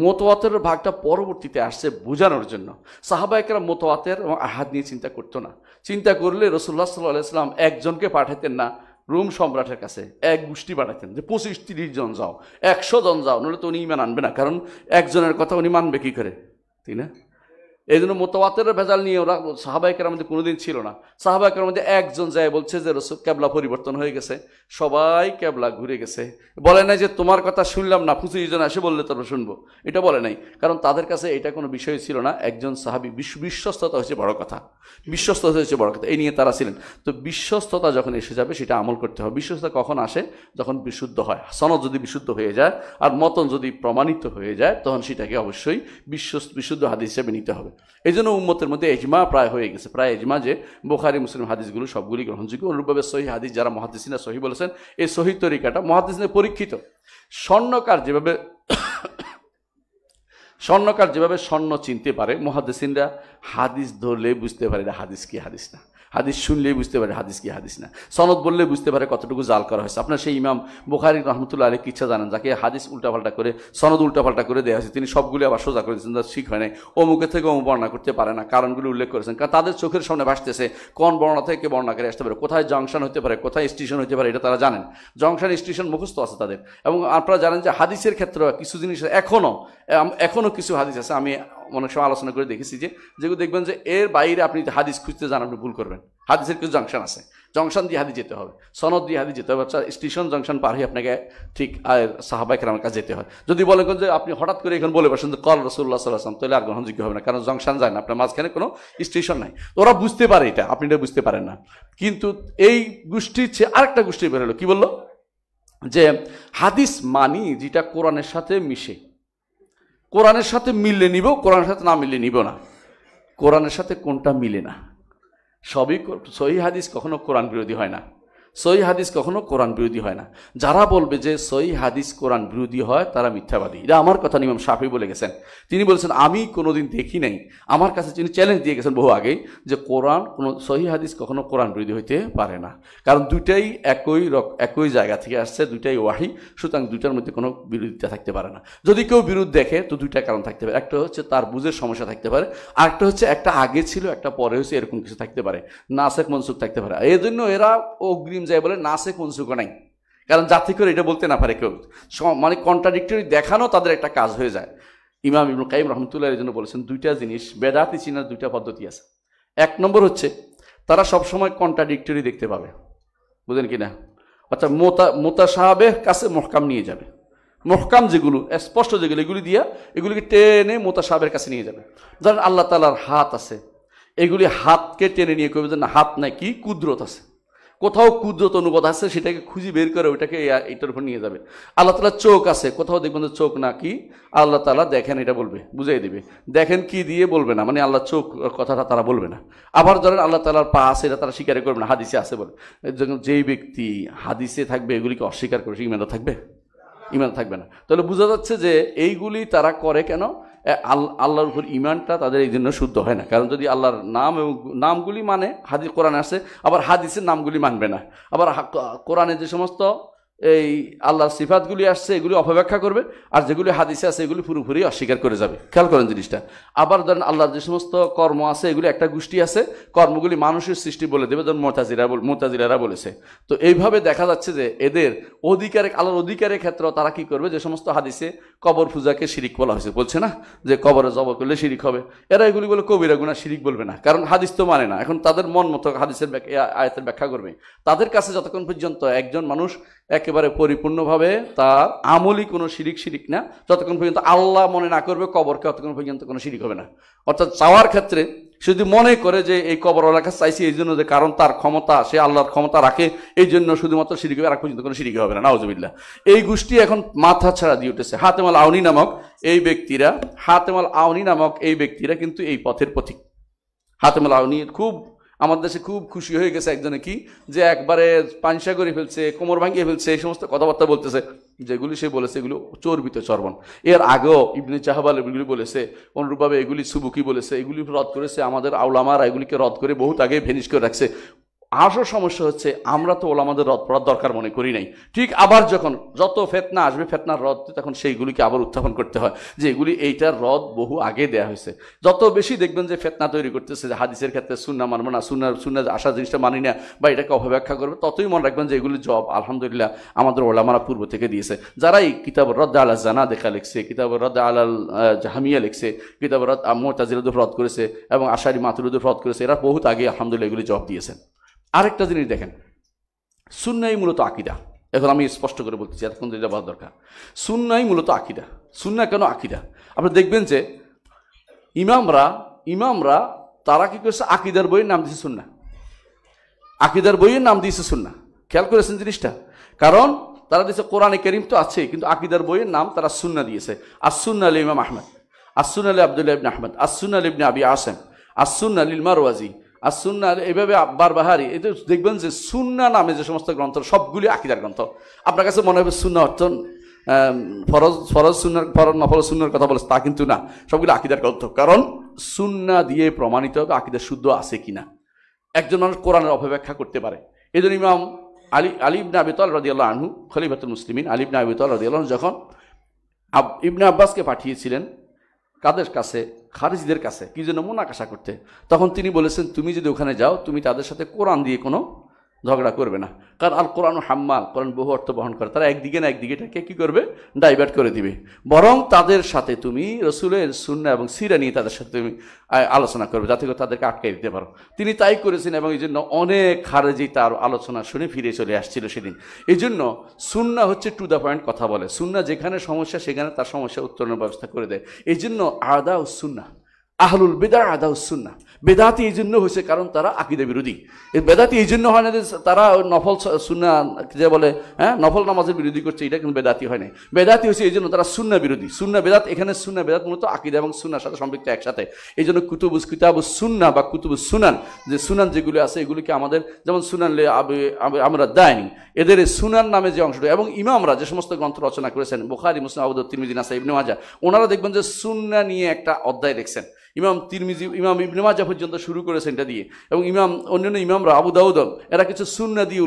মুতাওয়াতিরের ভাগটা পরবর্তীতে আসছে বোঝানোর জন্য। সাহাবায়ে কেরাম মুতাওয়াতির এবং আহাদ নিয়ে চিন্তা করতো না। চিন্তা করলে রাসূলুল্লাহ সাল্লাল্লাহু আলাইহি ওয়াসাল্লাম একজনকে পাঠাতেন না রোম সম্রাটের কাছে, এক গোষ্ঠী পাঠাতেন, যে 25-30 জন যাও, 100 জন যাও, নইলে তো উনি ঈমান আনবে না। কারণ একজনের কথা উনি মানবে কি করে, তাই না? এই জন্য মোতাওয়াতের ভেজাল নিয়ে ওরা সাহাবায়ে কেরামের মধ্যে কোনোদিন ছিল না। সাহাবায়ে কেরামের মধ্যে একজন যায় বলছে যে রাসূল কিবলা পরিবর্তন হয়ে গেছে, সবাই কিবলা ঘুরে গেছে। বলে নাই যে তোমার কথা শুনলাম না, 25 জন এসে বললে তারপর শুনবো, এটা বলে নাই। কারণ তাদের কাছে এটা কোনো বিষয় ছিল না। একজন সাহাবী বিশ্বস্ততা হচ্ছে বড় কথা, বিশ্বস্ততা হচ্ছে বড় কথা, এই নিয়ে তারা ছিলেন। তো বিশ্বস্ততা যখন এসে যাবে সেটা আমল করতে হবে। বিশ্বস্ততা কখন আসে? যখন বিশুদ্ধ হয়, সনদ যদি বিশুদ্ধ হয়ে যায় আর মতন যদি প্রমাণিত হয়ে যায়, তখন সেটাকে অবশ্যই বিশুদ্ধ হাদিস হিসেবে নিতে হবে। এই জন্য উম্মতের মধ্যে এজমা প্রায় হয়ে গেছে, প্রায় এজমা যে বুখারী মুসলিম হাদিসগুলো সবগুলি গ্রহণযোগ্য। অনুরূপভাবে সহি হাদিস যারা মুহাদ্দিসিনা সহি বলেছেন, এই সহি তরিকাটা মুহাদ্দিসিনের পরীক্ষিত। স্বর্ণকার যেভাবে স্বর্ণ চিনতে পারে, মুহাদ্দিসিনরা হাদিস ধরলে বুঝতে পারে এটা হাদিস কি হাদিস না, হাদিস শুনলেই বুঝতে পারে হাদিস কি হাদিস না, সনদ বললে বুঝতে পারে কতটুকু জাল করা হয়েছে। আপনার সেই ইমাম বুখারী রহমতুল্লাহ আলাইহি কিচ্ছা জানেন, যাকে হাদিস উল্টাপাল্টা করে সনদ উল্টাপাল্টা করে দেওয়া হয়েছে, তিনি সবগুলি আবার সোজা করে দিয়েছেন, ঠিক হয় নাই, অমুকে থেকে অমুক বর্ণনা করতে পারে না, কারণগুলি উল্লেখ করেছেন। কারণ তাদের চোখের সামনে ভাসতেছে কোন বর্ণনা থেকে বর্ণনা করে আসতে পারে, কোথায় জংশন হতে পারে, কোথায় স্টেশন হতে পারে, এটা তারা জানেন। জংশন স্টেশন মুখস্থ আছে তাদের। এবং আপনারা জানেন যে হাদিসের ক্ষেত্রে কিছু জিনিস এখনও কিছু হাদিস আছে, আমি অনেক সময় আলোচনা করে দেখেছি যেগুলো দেখবেন যে এর বাইরে আপনি হাদিস খুঁজতে যান, আপনি ভুল করবেন। হাদিসের কিছু জংশন আছে, জংশন দিয়ে হাদিস যেতে হবে, সনদ দিয়ে হাদিস যেতে হবে, স্টেশন জংশন পার হয়ে আপনাকে ঠিক সাহাবায়ে কেরামের কাছে যেতে হয়। যদি বলেন যে আপনি হঠাৎ করে এখানে বলে বসেন যে কল রাসূলুল্লাহ সাল্লাল্লাহু আলাইহি ওয়াসাল্লাম, তাহলে আর গ্রহণযোগ্য হবে না, কারণ জংশন যায় না, আপনার মাঝখানে কোনো স্টেশন নাই। তো ওরা বুঝতে পারে এটা, আপনি এটা বুঝতে পারেন না। কিন্তু এই গোষ্ঠীর চেয়ে আরেকটা গোষ্ঠী বের হলো, কি বললো? যে হাদিস মানি যেটা কোরআনের সাথে মিশে, কোরআনের সাথে মিললে নিব, কোরআনের সাথে না মিললে নিব না। কোরআনের সাথে কোনটা মিলে না? সবই সহিহ হাদিস কখনো কোরআন বিরোধী হয় না, সহিহ হাদিস কখনো কোরআন বিরোধী হয় না। যারা বলবে যে সহিহ হাদিস কোরআন বিরোধী হয় তারা মিথ্যাবাদী। এটা আমার কথা ইমাম শাফিঈ বলে গেছেন। তিনি বলেছেন আমি কোনোদিন দেখি নাই, আমার কাছে তিনি চ্যালেঞ্জ দিয়ে গেছেন বহু আগেই, যে কোরআন কোনো সহিহ হাদিস কখনো কোরআন বিরোধী হইতে পারে না। কারণ দুইটাই একই জায়গা থেকে আসছে, দুইটাই ওয়াহি, সুতরাং দুইটার মধ্যে কোনো বিরোধিতা থাকতে পারে না। যদি কেউ বিরোধ দেখে তো দুইটা কারণ থাকতে পারে, একটা হচ্ছে তার বুঝের সমস্যা থাকতে পারে, আরেকটা হচ্ছে একটা আগে ছিল একটা পরে হয়েছে, এরকম কিছু থাকতে পারে, নাসেখ মনসুখ থাকতে পারে। এই জন্য এরা অগ্রিম যায় বলে নাসেখ মনসুখ নাই, কারণ যাতে করে এটা বলতে না পারে কেউ, মানে কন্ট্রাডিক্টরি দেখানো তাদের একটা কাজ হয়ে যায়। ইমাম ইবনে কাইয়িম রাহমাতুল্লাহ এর জন্য বলেছেন দুইটা জিনিস বেদাতি চিনার দুইটা পদ্ধতি আছে। এক নম্বর হচ্ছে তারা সবসময় কন্ট্রাডিক্টরি দেখতে পাবে, বুঝলেন কি না? অর্থাৎ মুতাশাবিহ কাছে মুহকাম নিয়ে যাবে, মুহকাম যেগুলো স্পষ্ট যেগুলো এগুলি দিয়া এগুলিকে টেনে মুতাশাবিহের কাছে নিয়ে যাবে। ধরেন আল্লাহ তাআলার হাত আছে, এগুলি হাতকে টেনে নিয়ে কইবে যে না হাত নাই, কি কুদরত আছে, কোথাও কুদরত অনুবাদ আছে সেটাকে খুঁজে বের করে ওইটাকে এটার উপর নিয়ে যাবে। আল্লাহ তাআলার চোখ আছে, কোথাও দেখবেন যে চোখ না, কি আল্লাহ তাআলা দেখেন এটা বলবে, বুঝাই দিবে। দেখেন কি দিয়ে বলবে না, মানে আল্লাহ চোখ কথাটা তারা বলবে না। আবার ধরেন আল্লাহ তাআলার পা আছে, এটা তারা স্বীকার করবে না, হাদিসে আছে বলে। যেই ব্যক্তি হাদিসে থাকবে এগুলিকে অস্বীকার করে, ইমান থাকবে? ইমান থাকবে না। তাহলে বোঝা যাচ্ছে যে এইগুলি তারা করে কেন? আল্লাহর উপর ইমানটা তাদের এই জন্য শুদ্ধ হয় না। কারণ যদি আল্লাহর নাম এবং নামগুলি মানে হাদিস কোরআনে আসে, আবার হাদিসের নামগুলি মানবে না, আবার কোরআনে যে সমস্ত এই আল্লাহর সিফাতগুলি আসছে এগুলি অপব্যাখ্যা করবে, আর যেগুলি হাদিসে আছে এগুলি পুরোপুরি অস্বীকার করে যাবে। খেয়াল করেন জিনিসটা। আবার ধরেন আল্লাহর যে সমস্ত কর্ম আছে এগুলি একটা গোষ্ঠী আছে, কর্মগুলি মানুষের সৃষ্টি বলে দেবে, যেমন মুতাজিলারা বলেছে। তো এইভাবে দেখা যাচ্ছে যে এদের আল্লাহর অধিকারের ক্ষেত্রে তারা কি করবে, যে সমস্ত হাদিসে কবর পূজাকে শিরিক বলা হয়েছে, বলছে না যে কবরে জব করলে শিরিক হবে, এরা এগুলি বলে কবিরা গুনাহ, শিরিক বলবে না, কারণ হাদিস তো মানে না। এখন তাদের মন মতো হাদিসের আয়াতের ব্যাখ্যা করবে। তাদের কাছে যতক্ষণ পর্যন্ত একজন মানুষ একেবারে পরিপূর্ণভাবে তার আমলি কোনো শিরিক না, যতক্ষণ পর্যন্ত আল্লাহ মনে না করবে কবরকে, ততক্ষণ পর্যন্ত কোনো শিরিক হবে না। অর্থাৎ চাওয়ার ক্ষেত্রে যদি মনে করে যে এই কবরওয়ালার কাছে চাইছি এই জন্য যে কারণ তার ক্ষমতা, সে আল্লাহর ক্ষমতা রাখে, এই জন্য শুধুমাত্র শিরিক হবে, আর পর্যন্ত কোনো শিরিক হবে না, নাউজুবিল্লাহ। এই গোষ্ঠী এখন মাথা ছাড়া দিয়ে উঠেছে। হাতেম আল আউনি নামক এই ব্যক্তিরা কিন্তু এই পথের পথিক। হাতেম আল আউনি খুব আমাদের দেশে খুব খুশি হয়ে গেছে একজনে, কি যে একবারে পাঞ্চা করে ফেলছে, কোমর ভাঙিয়ে ফেলছে, এই সমস্ত কথাবার্তা বলতেছে, যেগুলি সে বলেছে এগুলো চর্বিত চর্বণ। এর আগেও ইবনে চাহবাল এগুলি বলেছে, অনুরূপভাবে এগুলি সুবুকি বলেছে, এগুলি রদ করেছে আমাদের আউলামারা, এগুলিকে রদ করে বহুত আগে ভেনিশ করে রাখছে। আসল সমস্যা হচ্ছে আমরা তো ওলামাদের রদ পড়ার দরকার মনে করি নাই। ঠিক আবার যখন যত ফেতনা আসবে, ফেতনার রদ তখন সেইগুলিকে আবার উত্থাপন করতে হয় যে এগুলি এইটার রদ বহু আগে দেয়া হয়েছে। যত বেশি দেখবেন যে ফেতনা তৈরি করতেছে যে হাদিসের ক্ষেত্রে সুন্নাহ মানবো না, সুন্নাহ আসা জিনিসটা মানি না বা এটাকে অপব্যাখ্যা করবে, ততই মনে রাখবেন যে এগুলি জব আলহামদুলিল্লাহ আমাদের ওলামারা পূর্ব থেকে দিয়েছে। যারা এই কিতাব রদ আলা জানা দেখা লিখছে, কিতাব রদ আলাল জাহামিয়া লিখছে, কিতাব রদ মুতাজিলাদের রদ করেছে এবং আশারি মাতুরিদের রদ করেছে, এরা বহুত আগে আলহামদুলিল্লাহ এগুলি জবাব দিয়েছেন। আরেকটা জিনিস দেখেন, সুন্নাহই মূলত আকীদা। এখন আমি স্পষ্ট করে বলতেছি, এতক্ষণ যেটা বলার দরকার, সুন্নাহই মূলত আকীদা। সুন্নাহ কেন আকীদা? আপনি দেখবেন যে ইমামরা তারা কি করেছে, আকীদার বইয়ের নাম দিয়েছে সুন্নাহ। আকীদার বইয়ের নাম দিয়েছে সুন্নাহ। খেয়াল করেছেন জিনিসটা? কারণ তারা দিয়েছে কোরআনে কারীম তো আছে, কিন্তু আকীদার বইয়ের নাম তারা সুন্নাহ দিয়েছে। as-সুন্নাহ আল ইমাম আহমদ, as-সুন্নাহ আল আব্দুল্লাহ ইবনে আহমদ, as-সুন্নাহ আল ইবনে আবি আসিম, as-সুন্নাহ আল মারওয়াজি, আর সুন্নাহ এভাবে বারবাহারি। এটা দেখবেন যে সুন্নাহ নামে যে সমস্ত গ্রন্থ সবগুলি আকীদার গ্রন্থ। আপনার কাছে মনে হবে সুন্নাহ অর্থ ফরজ সুন্নাহ, নফল সুন্নাহর কথা বলেছে, তা কিন্তু না, সবগুলো আকীদার গ্রন্থ। কারণ সুন্নাহ দিয়ে প্রমাণিত হবে আকীদা শুদ্ধ আছে কিনা। একজন মানুষ কোরআনের অপব্যাখ্যা করতে পারে। এই জন্য ইমাম আলী ইবনে আবি তালিব রাদিয়াল্লাহু আনহু, খলিফাতুল মুসলিমিন আলী ইবনে আবি তালিব রাদিয়াল্লাহু আনহু যখন ইবনে আব্বাসকে পাঠিয়েছিলেন কাদের কাছে, খারিজিদের কাছে, কি জন্য মুনাকাশা করতে, তখন তিনি বলেছেন তুমি যদি ওখানে যাও তুমি তাদের সাথে কোরআন দিয়ে কোনো ঝগড়া করবে না। কারণ আল কোরআন হাম্মাল, কোরআন বহু অর্থ বহন করে, তারা একদিকে না একদিকে এটাকে কী করবে, ডাইভার্ট করে দিবে। বরং তাদের সাথে তুমি রসুলের সুন্নাহ এবং সিরা নিয়ে তাদের সাথে তুমি আলোচনা করবে, যাতে করে তাদেরকে আটকাই দিতে পারো। তিনি তাই করেছেন এবং এই জন্য অনেক খারেজি তার আলোচনা শুনে ফিরে চলে আসছিল সেদিন। এই জন্য সুন্নাহ হচ্ছে টু দ্য পয়েন্ট কথা বলে। সুন্নাহ যেখানে সমস্যা সেখানে তার সমস্যা উত্তরণের ব্যবস্থা করে দেয়। এই জন্য আদা সুন্নাহ, আহলুল বিদআ আদা সুন্নাহ। বেদাতি এই জন্য হয়েছে কারণ তারা আকীদা বিরোধী। এই বেদাতি এই জন্য হয় না যে তারা নফল সুন্নাহ যে বলে নফল নামাজের বিরোধী করছে, এটা কিন্তু বেদাতি হয় না। বেদাতি হয়েছে এই জন্য তারা সুন্নাহ বিরোধী। সুন্নাহ বেদাত, এখানে সুন্নাহ বেদাত মূলত আকীদা এবং সুন্নাহর সাথে সম্পৃক্ত একসাথে। এই জন্য কিতাবুস সুন্নাহ বা কুতুবুস সুনান, যে সুনান যেগুলি আছে এগুলিকে আমাদের, যেমন সুনান আমরা দায়নি, এদের সুনান নামে যে অংশটা, এবং ইমামরা যে সমস্ত গ্রন্থ রচনা করেছেন, বুখারী, মুসলিম, আবু দাউদ, তিরমিজি, নাসাঈ, ইবনে মাজাহ, ওনারা দেখবেন যে সুন্নাহ নিয়ে একটা অধ্যায় লিখছেন। ইমাম তিরমিজি, ইমাম ইবনে মাজাহ পর্যন্ত শুরু করেছেন এটা দিয়ে, এবং অন্যান্য ইমামরা আবু দাউদ, এরা কিছু সুন্নাহ দিয়ে